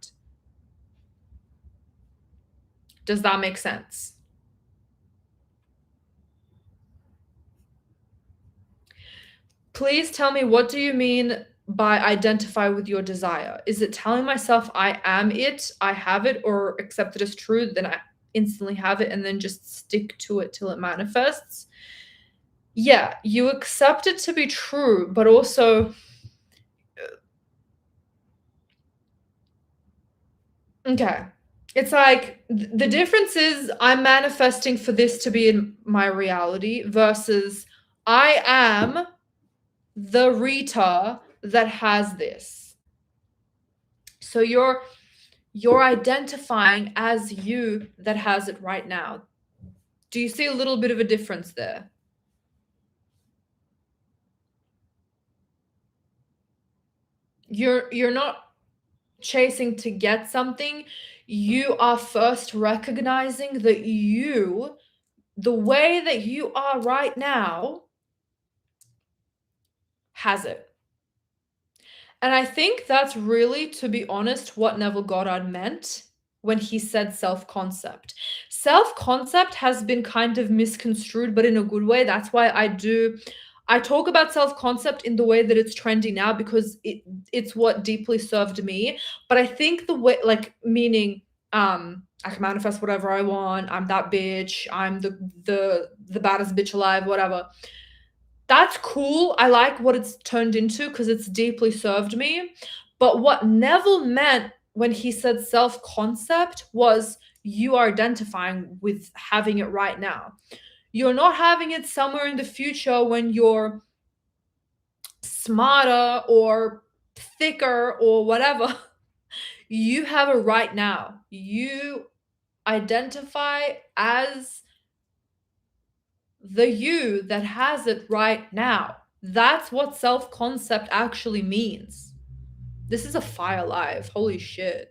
[SPEAKER 1] Does that make sense? Please tell me, what do you mean by identify with your desire? Is it telling myself I am it, I have it, or accept it as true, then I instantly have it and then just stick to it till it manifests? Yeah, you accept it to be true, but also okay. It's like the difference is I'm manifesting for this to be in my reality versus I am the Rita that has this. So you're identifying as you that has it right now. Do you see a little bit of a difference there? You're not chasing to get something. You are first recognizing that you, the way that you are right now, has it. And I think that's really, to be honest, what Neville Goddard meant when he said self-concept. Self-concept has been kind of misconstrued, but in a good way. That's why I talk about self-concept in the way that it's trendy now, because it's what deeply served me. But I think the way, like, meaning I can manifest whatever I want, I'm that bitch, I'm the baddest bitch alive, whatever. That's cool. I like what it's turned into because it's deeply served me. But what Neville meant when he said self-concept was you are identifying with having it right now. You're not having it somewhere in the future when you're smarter or thicker or whatever. You have it right now. You identify as the you that has it right now. That's what self-concept actually means. This is a fire live. Holy shit.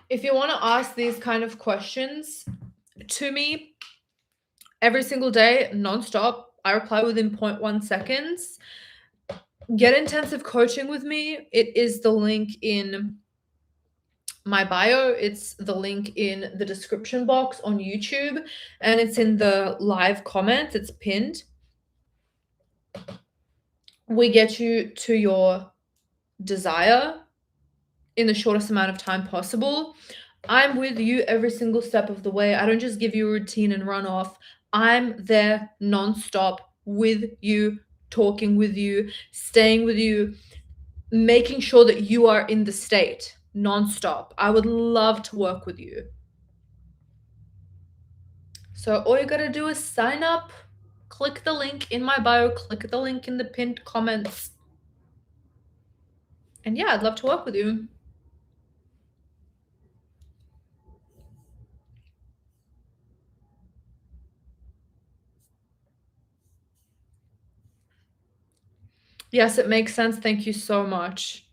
[SPEAKER 1] If you want to ask these kind of questions to me every single day, nonstop, I reply within 0.1 seconds. Get intensive coaching with me. It is the link in my bio. It's the link in the description box on YouTube, and it's in the live comments. It's pinned. We get you to your desire in the shortest amount of time possible. I'm with you every single step of the way. I don't just give you a routine and run off. I'm there nonstop with you, talking with you, staying with you, making sure that you are in the state nonstop. I would love to work with you. So all you gotta do is sign up, click the link in my bio, click the link in the pinned comments. And yeah, I'd love to work with you. Yes, it makes sense. Thank you so much.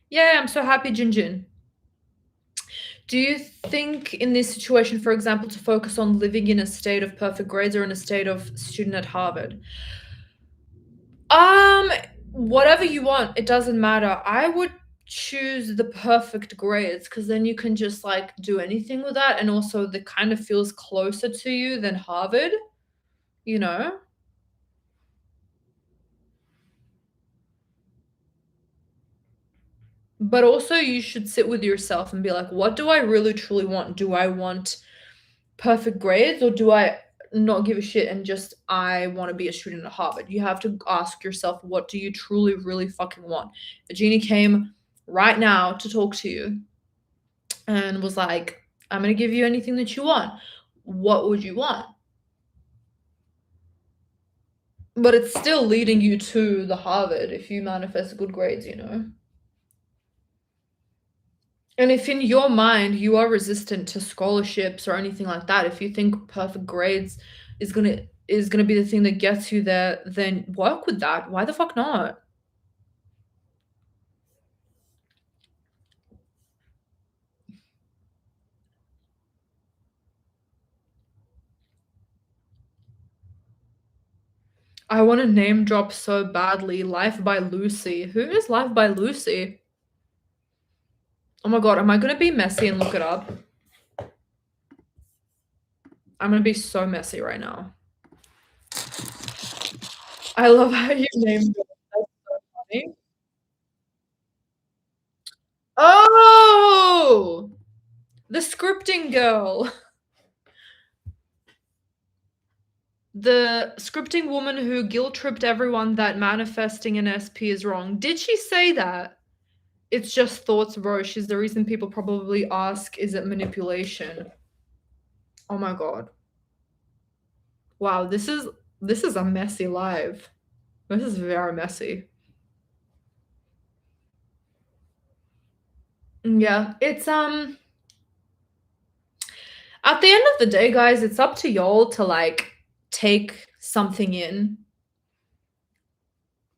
[SPEAKER 1] Yeah, I'm so happy, Jinjin. Do you think in this situation, for example, to focus on living in a state of perfect grades or in a state of student at Harvard? Um, whatever you want, it doesn't matter. I would choose the perfect grades because then you can just like do anything with that, and also the kind of feels closer to you than Harvard, you know? But also you should sit with yourself and be like, what do I really truly want? Do I want perfect grades or do I not give a shit and just I want to be a student at Harvard? You have to ask yourself, what do you truly, really fucking want? If Jeannie came right now to talk to you and was like, I'm going to give you anything that you want. What would you want? But it's still leading you to the Harvard if you manifest good grades, you know? And if in your mind you are resistant to scholarships or anything like that, if you think perfect grades is gonna be the thing that gets you there, then work with that. Why the fuck not? I want to name drop so badly. Life by Lucy. Who is Life by Lucy? Oh my god, am I gonna be messy and look it up? I'm gonna be so messy right now. I love how you named it. That's so funny. Oh! The scripting girl. The scripting woman who guilt tripped everyone that manifesting an SP is wrong. Did she say that? It's just thoughts, bro. She's the reason people probably ask, is it manipulation? Oh my god. Wow, this is a messy live. This is very messy. Yeah, it's at the end of the day, guys, it's up to y'all to like take something in.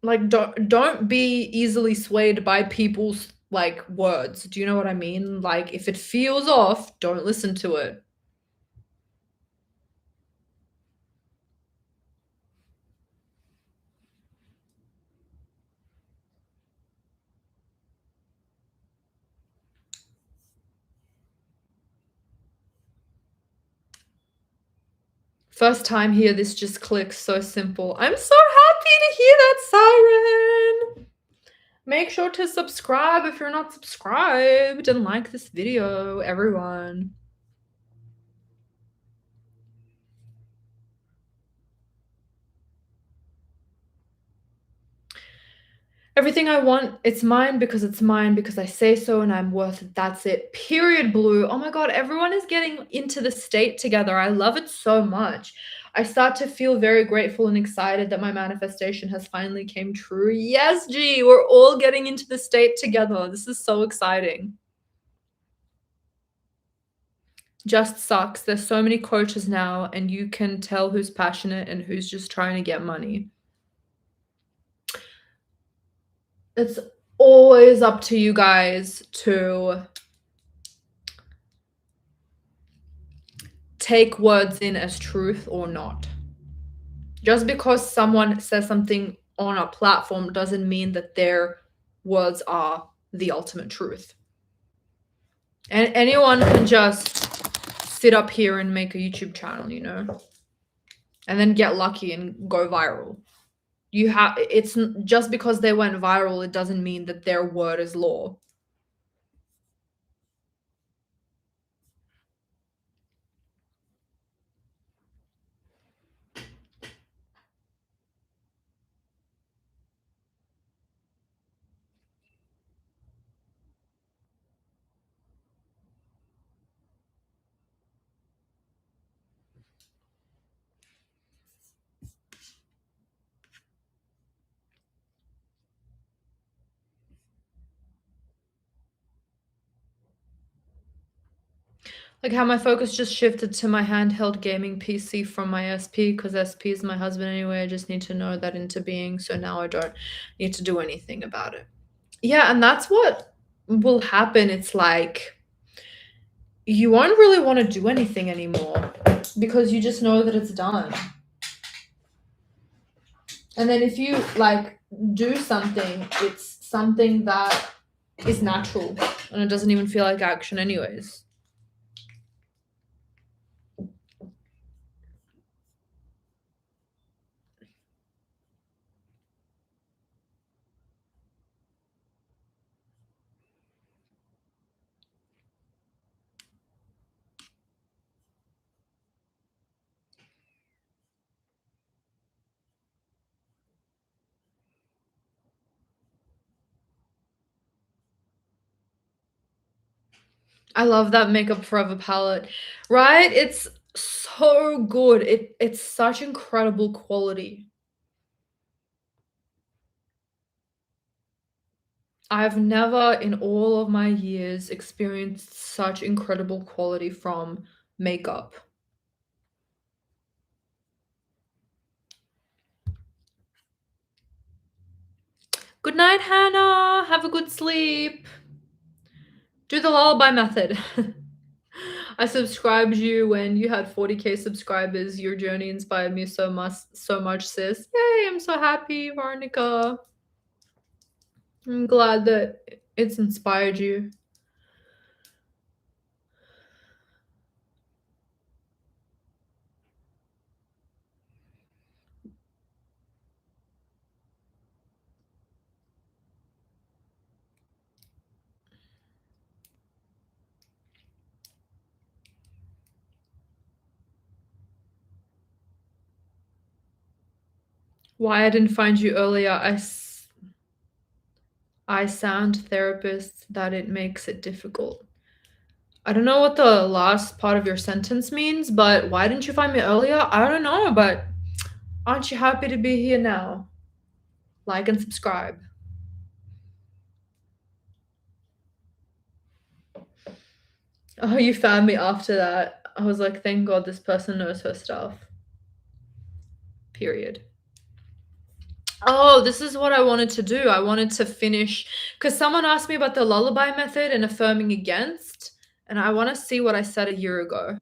[SPEAKER 1] Like don't be easily swayed by people's like words. Do you know what I mean? Like if it feels off, don't listen to it. First time here, this just clicks. So simple. I'm so happy to hear that siren. Make sure to subscribe if you're not subscribed and like this video, everyone. Everything I want, it's mine because I say so and I'm worth it. That's it. Period, Blue. Oh my god, everyone is getting into the state together. I love it so much. I start to feel very grateful and excited that my manifestation has finally came true. Yes, G, we're all getting into the state together. This is so exciting. Just sucks. There's so many coaches now and you can tell who's passionate and who's just trying to get money. It's always up to you guys to take words in as truth or not. Just because someone says something on a platform doesn't mean that their words are the ultimate truth. And anyone can just sit up here and make a YouTube channel, you know, and then get lucky and go viral. It's just because they went viral, it doesn't mean that their word is law. Like how my focus just shifted to my handheld gaming PC from my SP because SP is my husband anyway. I just need to know that into being. So now I don't need to do anything about it. Yeah, and that's what will happen. It's like you won't really want to do anything anymore because you just know that it's done. And then if you like do something, it's something that is natural and it doesn't even feel like action, anyways. I love that Makeup Forever palette, right? It's so good. It's such incredible quality. I've never in all of my years experienced such incredible quality from makeup. Good night, Hannah. Have a good sleep. Do the lullaby method. I subscribed you when you had 40K subscribers. Your journey inspired me so much, sis. Yay, I'm so happy, Veronica. I'm glad that it's inspired you. Why I didn't find you earlier, I sound therapist that it makes it difficult. I don't know what the last part of your sentence means, but why didn't you find me earlier? I don't know, but aren't you happy to be here now? Like and subscribe. Oh, you found me after that. I was like, thank God this person knows her stuff. Period. Oh, this is what I wanted to do. I wanted to finish because someone asked me about the lullaby method and affirming against, and I want to see what I said a year ago.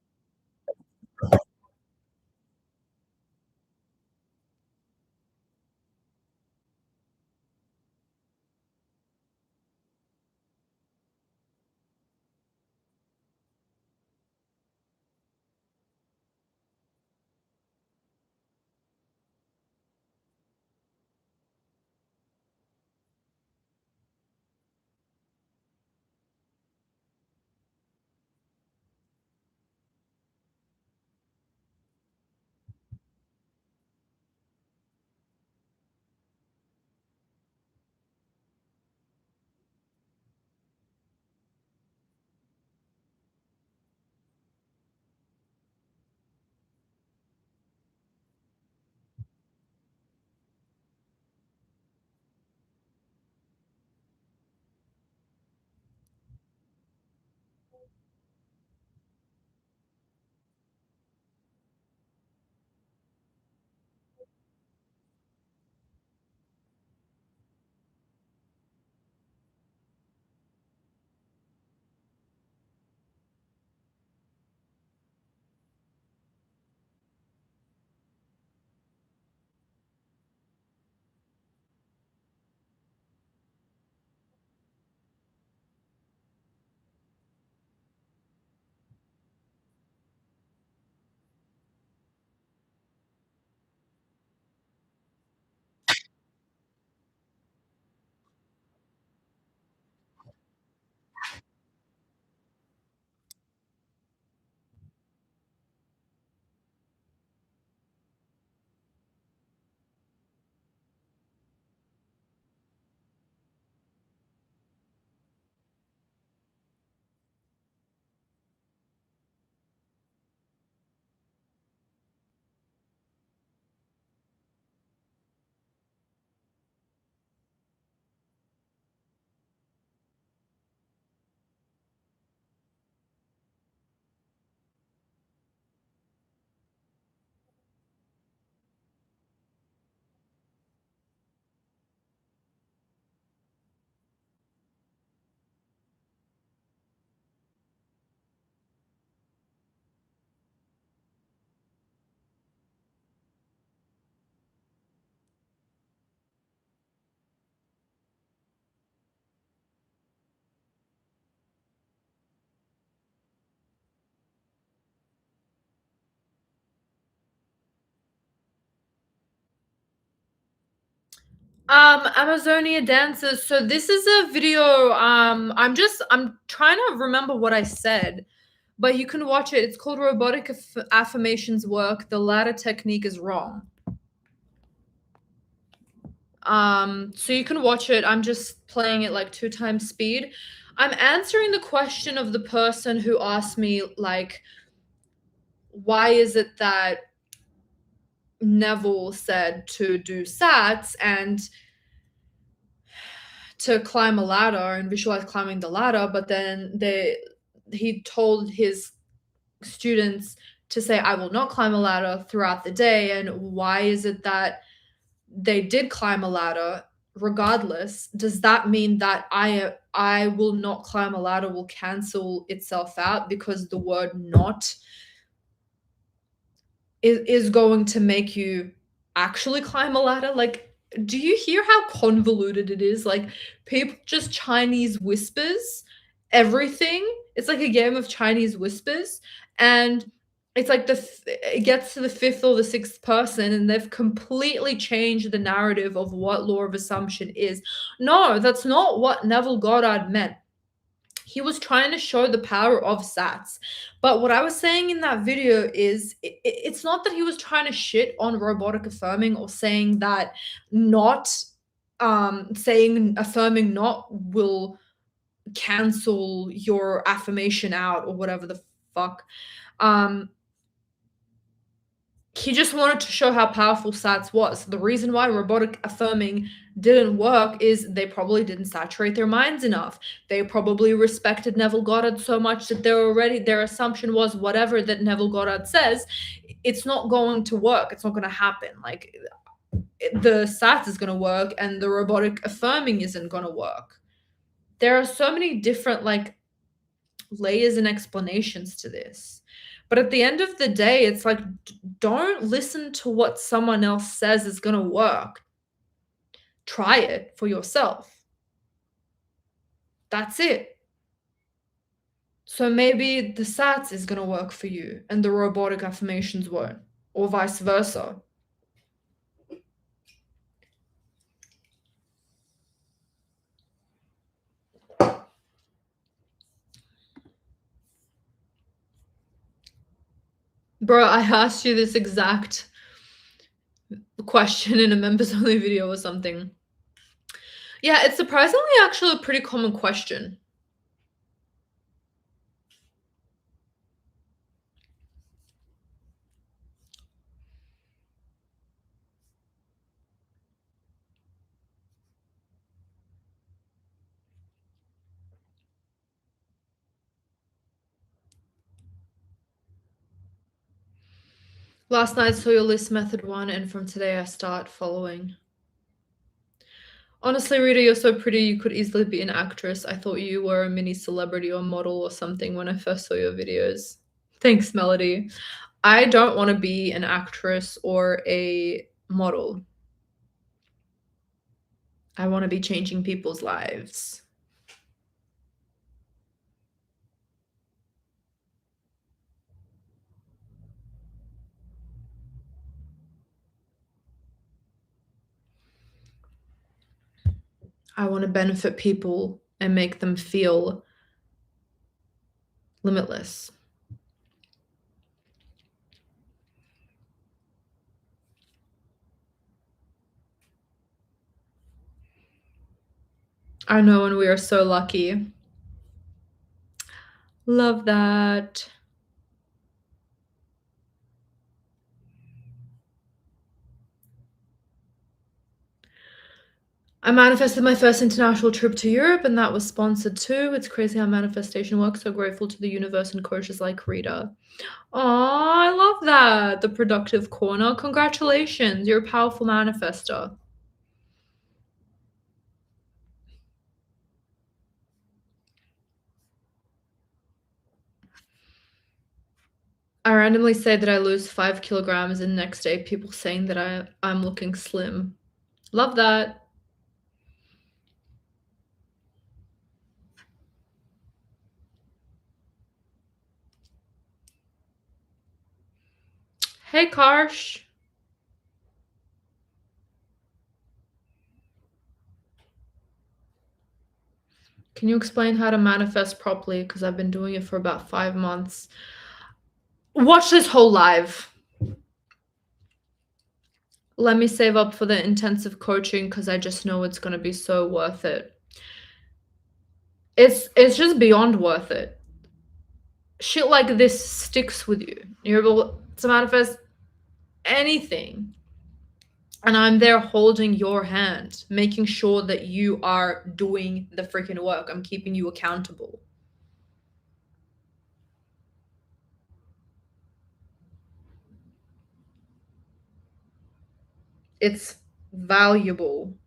[SPEAKER 1] Amazonia dancers. So this is a video. I'm trying to remember what I said, but you can watch it. It's called Robotic Affirmations Work. The latter technique is wrong. So you can watch it. I'm just playing it like 2 times speed. I'm answering the question of the person who asked me, like, why is it that Neville said to do sats and to climb a ladder and visualize climbing the ladder, but then he told his students to say, I will not climb a ladder throughout the day. And why is it that they did climb a ladder regardless? Does that mean that I will not climb a ladder will cancel itself out because the word not is going to make you actually climb a ladder? Like, do you hear how convoluted it is? Like, people just Chinese whispers everything. It's like a game of Chinese whispers, and it's like it gets to the fifth or the sixth person, and they've completely changed the narrative of what law of assumption is. No, that's not what Neville Goddard meant. He was trying to show the power of sats. But what I was saying in that video is it's not that he was trying to shit on robotic affirming or saying that not saying affirming not will cancel your affirmation out or whatever the fuck. Um he just wanted to show how powerful sats was. The reason why robotic affirming didn't work is they probably didn't saturate their minds enough. They probably respected Neville Goddard so much that their assumption was whatever that Neville Goddard says, it's not going to work. It's not going to happen. Like, the sats is going to work and the robotic affirming isn't going to work. There are so many different like layers and explanations to this. But at the end of the day, it's like, don't listen to what someone else says is going to work. Try it for yourself. That's it. So maybe the SATs is going to work for you and the robotic affirmations won't, or vice versa. Bro, I asked you this exact question in a members only video or something. Yeah, it's surprisingly actually a pretty common question. Last night I saw your list method 1, and from today I start following. Honestly, Rita, you're so pretty, you could easily be an actress. I thought you were a mini celebrity or model or something when I first saw your videos. Thanks, Melody. I don't want to be an actress or a model. I want to be changing people's lives. I want to benefit people and make them feel limitless. I know, and we are so lucky. Love that. I manifested my first international trip to Europe, and that was sponsored too. It's crazy how manifestation works. So grateful to the universe and coaches like Rita. Aw, I love that. The productive corner. Congratulations. You're a powerful manifester. I randomly say that I lose 5 kilograms, and the next day people saying that I'm looking slim. Love that. Hey, Karsh. Can you explain how to manifest properly? Because I've been doing it for about 5 months. Watch this whole live. Let me save up for the intensive coaching because I just know it's gonna be so worth it. It's just beyond worth it. Shit like this sticks with you. You're able to manifest anything. And I'm there holding your hand, making sure that you are doing the freaking work. I'm keeping you accountable. It's valuable.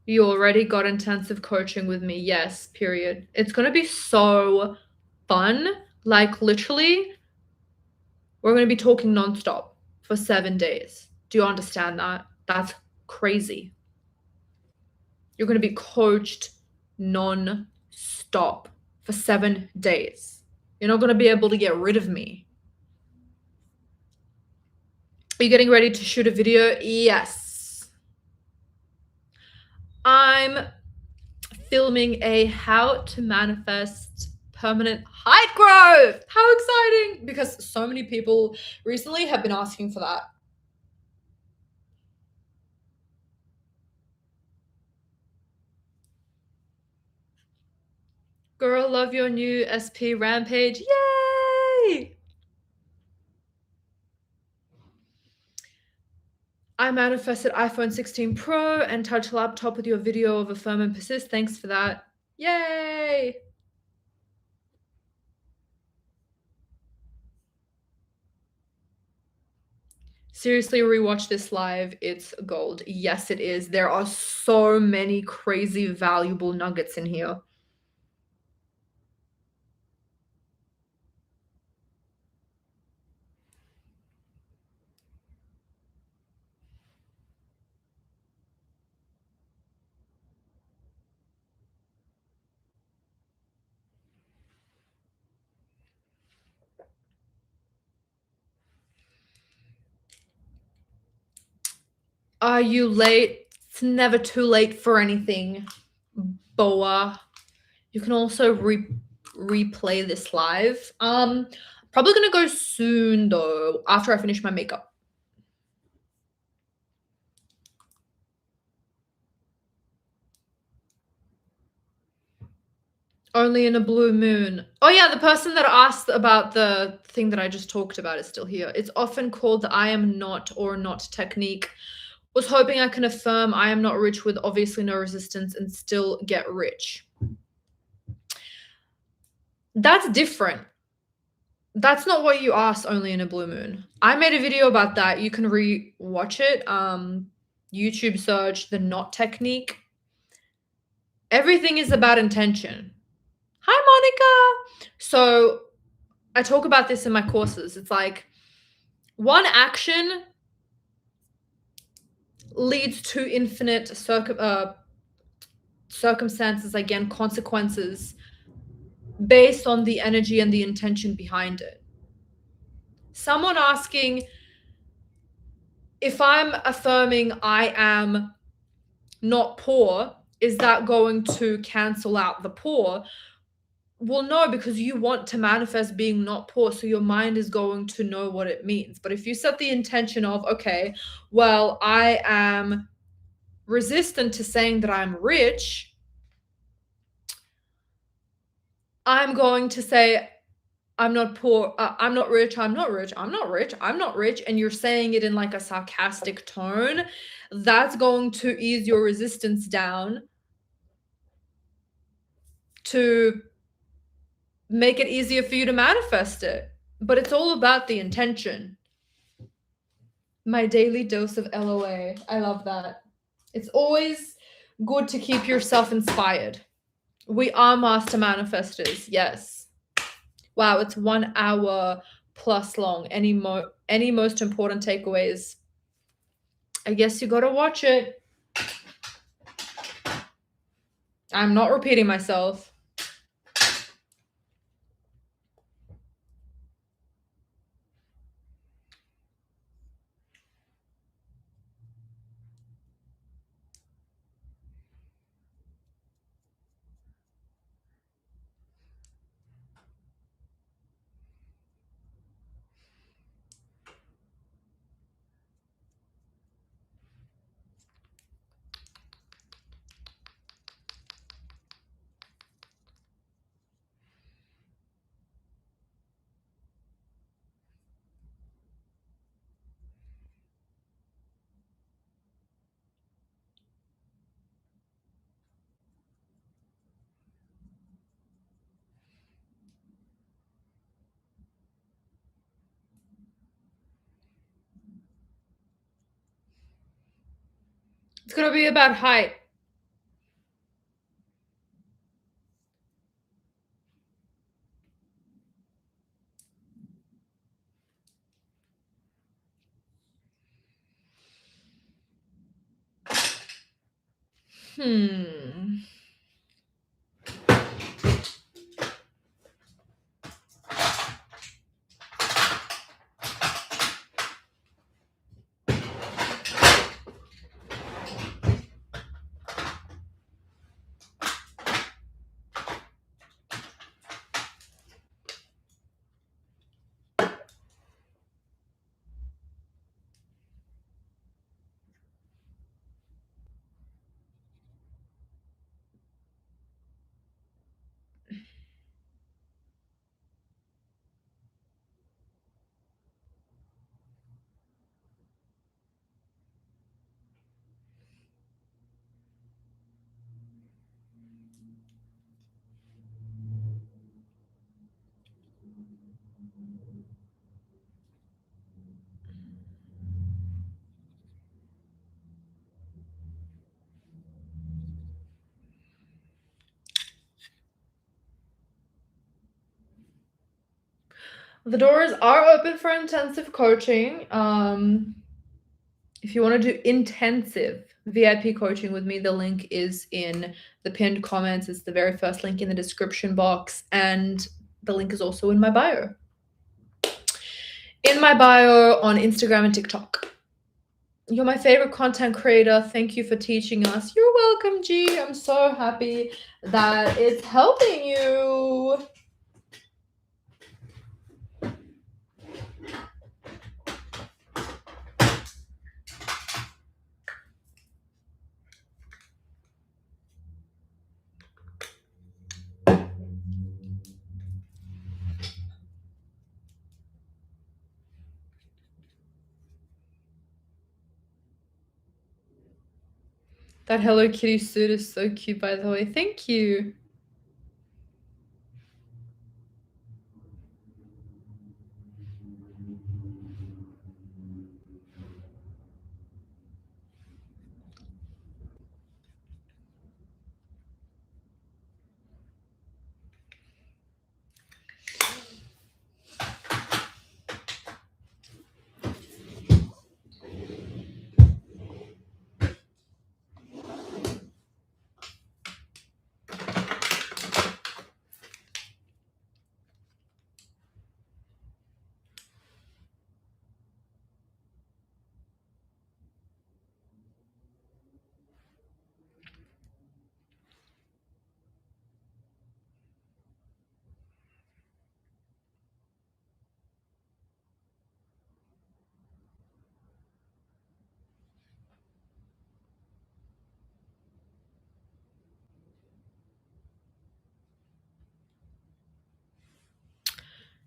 [SPEAKER 1] You already got intensive coaching with me. Yes, period. It's going to be so fun. Like, literally, we're going to be talking nonstop for 7 days. Do you understand that? That's crazy. You're going to be coached non-stop for 7 days. You're not going to be able to get rid of me. Are you getting ready to shoot a video? Yes. I'm filming a how to manifest permanent height growth. How exciting! Because so many people recently have been asking for that. Girl, love your new SP Rampage. Yay! I manifested iPhone 16 Pro and touch laptop with your video of Affirm and Persist. Thanks for that. Yay! Seriously, rewatch this live. It's gold. Yes, it is. There are so many crazy valuable nuggets in here. Are you late? It's never too late for anything, Boa. You can also replay this live. Probably gonna go soon though, after I finish my makeup. Only in a blue moon. Oh yeah, the person that asked about the thing that I just talked about is still here. It's often called the I am not or not technique. Was hoping I can affirm I am not rich with obviously no resistance and still get rich. That's different. That's not what you asked only in a blue moon. I made a video about that. You can re-watch it. YouTube search the not technique. Everything is about intention. Hi, Monica. So I talk about this in my courses. It's like one action leads to infinite circumstances, again, consequences based on the energy and the intention behind it. Someone asking, if I'm affirming I am not poor, is that going to cancel out the poor? Well, no, because you want to manifest being not poor, so your mind is going to know what it means. But if you set the intention of, okay, well, I am resistant to saying that I'm rich, I'm going to say, I'm not poor, I'm not rich, I'm not rich, I'm not rich, I'm not rich, and you're saying it in like a sarcastic tone, that's going to ease your resistance down to make it easier for you to manifest it. But it's all about the intention. My daily dose of LOA. I love that. It's always good to keep yourself inspired. We are master manifestors, yes. Wow, it's 1 hour plus long. Any most important takeaways? I guess you gotta watch it. I'm not repeating myself. It's gonna be about height. Hmm. The doors are open for intensive coaching. If you want to do intensive VIP coaching with me, the link is in the pinned comments. It's the very first link in the description box, and the link is also in my bio. In my bio on Instagram and TikTok. You're my favorite content creator. Thank you for teaching us. You're welcome, G. I'm so happy that it's helping you. That Hello Kitty suit is so cute, by the way. Thank you.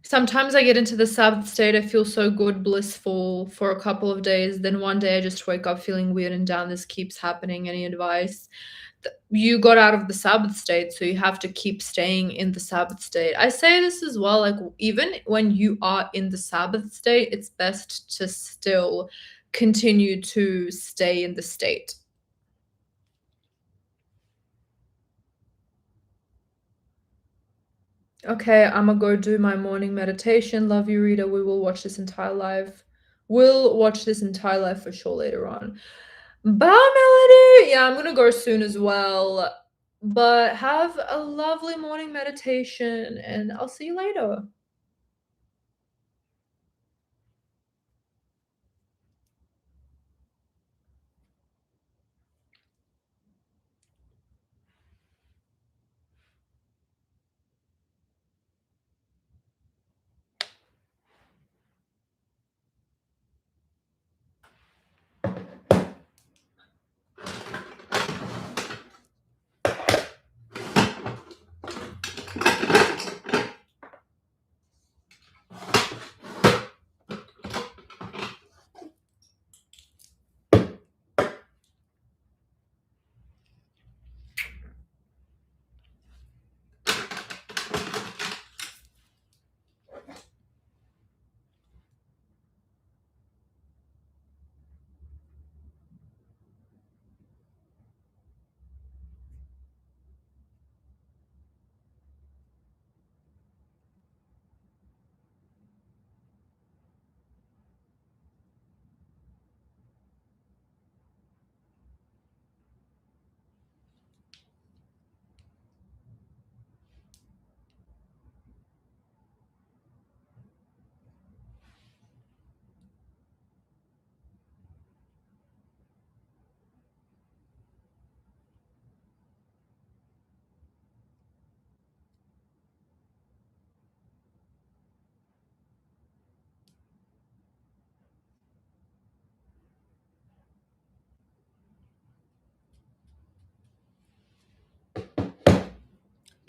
[SPEAKER 1] Sometimes I get into the Sabbath state. I feel so good, blissful for a couple of days. Then one day I just wake up feeling weird and down. This keeps happening. Any advice? You got out of the Sabbath state, so you have to keep staying in the Sabbath state. I say this as well, like even when you are in the Sabbath state, it's best to still continue to stay in the state. Okay, I'ma go do my morning meditation. Love you, Rita. We will watch this entire live. We'll watch this entire live for sure later on. Bye, Melody. Yeah, I'm gonna go soon as well. But have a lovely morning meditation, and I'll see you later.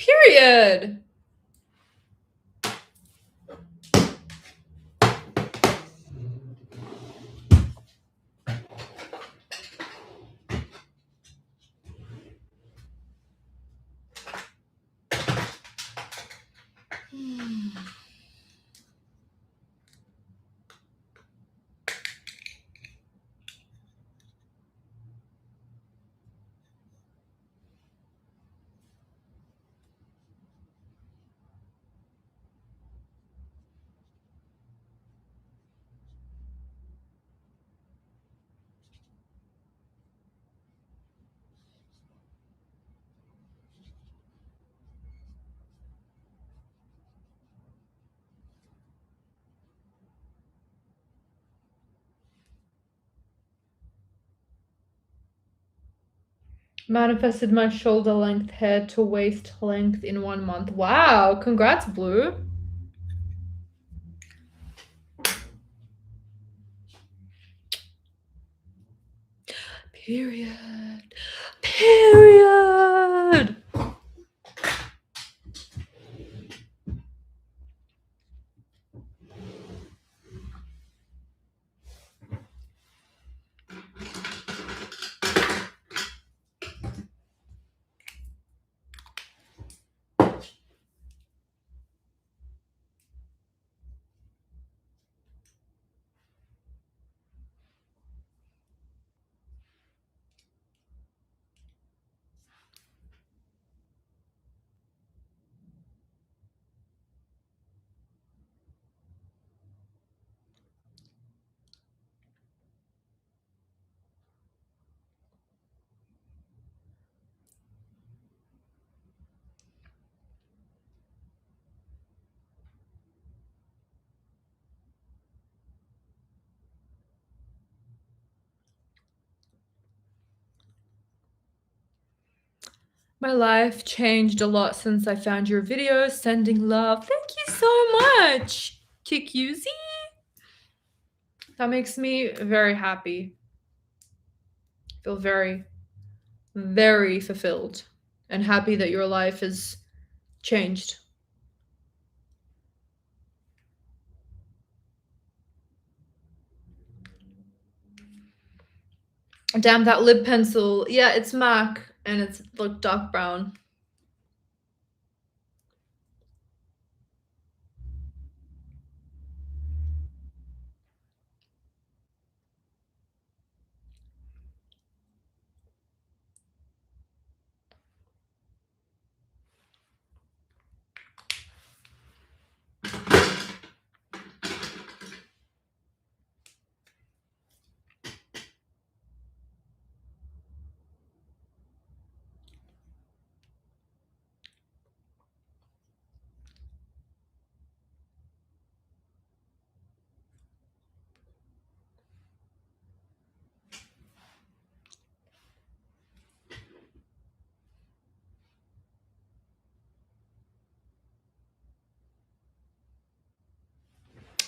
[SPEAKER 1] Period. Manifested my shoulder length hair to waist length in 1 month. Wow, congrats, Blue. Period. Period. My life changed a lot since I found your videos. Sending love. Thank you so much, Kikuzi. That makes me very happy. Feel very, very fulfilled and happy that your life has changed. Damn, that lip pencil. Yeah, it's MAC and it's like dark brown.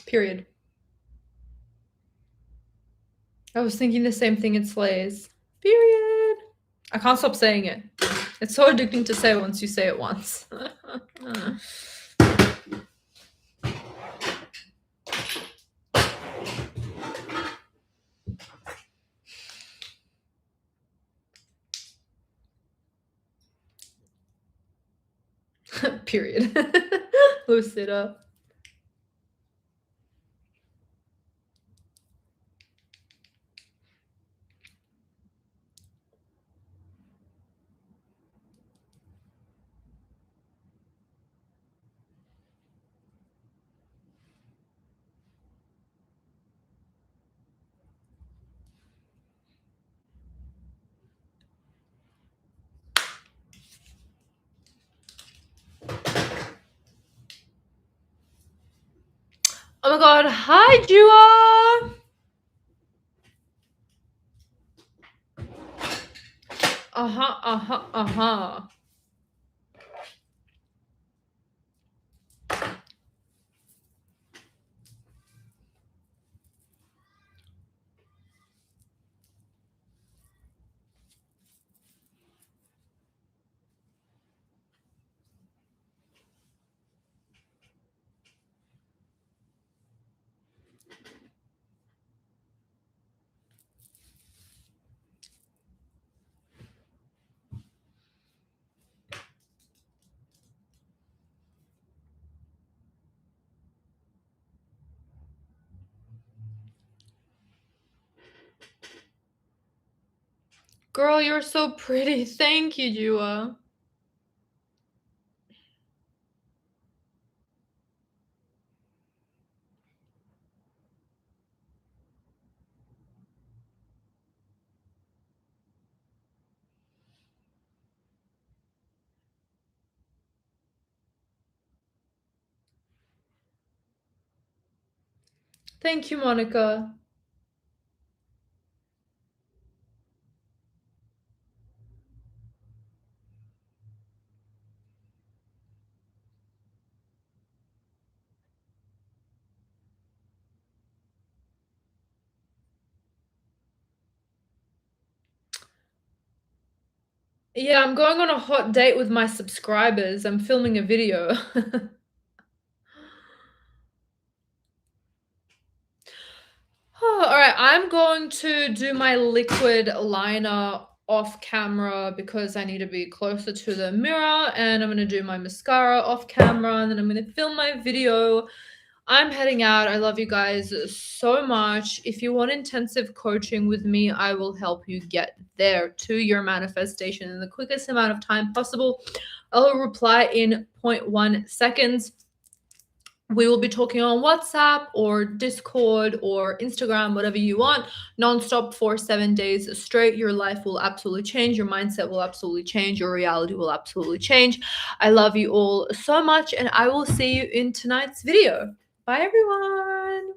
[SPEAKER 1] Period. I was thinking the same thing, it slays. Period. I can't stop saying it. It's so addicting to say once you say it once. Period. Lucida. Oh my god, hi Jua! Uh-huh, uh-huh, uh-huh. Girl, you're so pretty. Thank you, Jua. Thank you, Monica. Yeah, I'm going on a hot date with my subscribers. I'm filming a video. Alright, I'm going to do my liquid liner off camera because I need to be closer to the mirror, and I'm gonna do my mascara off camera, and then I'm gonna film my video. I'm heading out. I love you guys so much. If you want intensive coaching with me, I will help you get there to your manifestation in the quickest amount of time possible. I'll reply in zero point 0.1 seconds. We will be talking on WhatsApp or Discord or Instagram, whatever you want, nonstop for 7 days straight. Your life will absolutely change. Your mindset will absolutely change. Your reality will absolutely change. I love you all so much, and I will see you in tonight's video. Bye, everyone.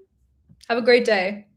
[SPEAKER 1] Have a great day.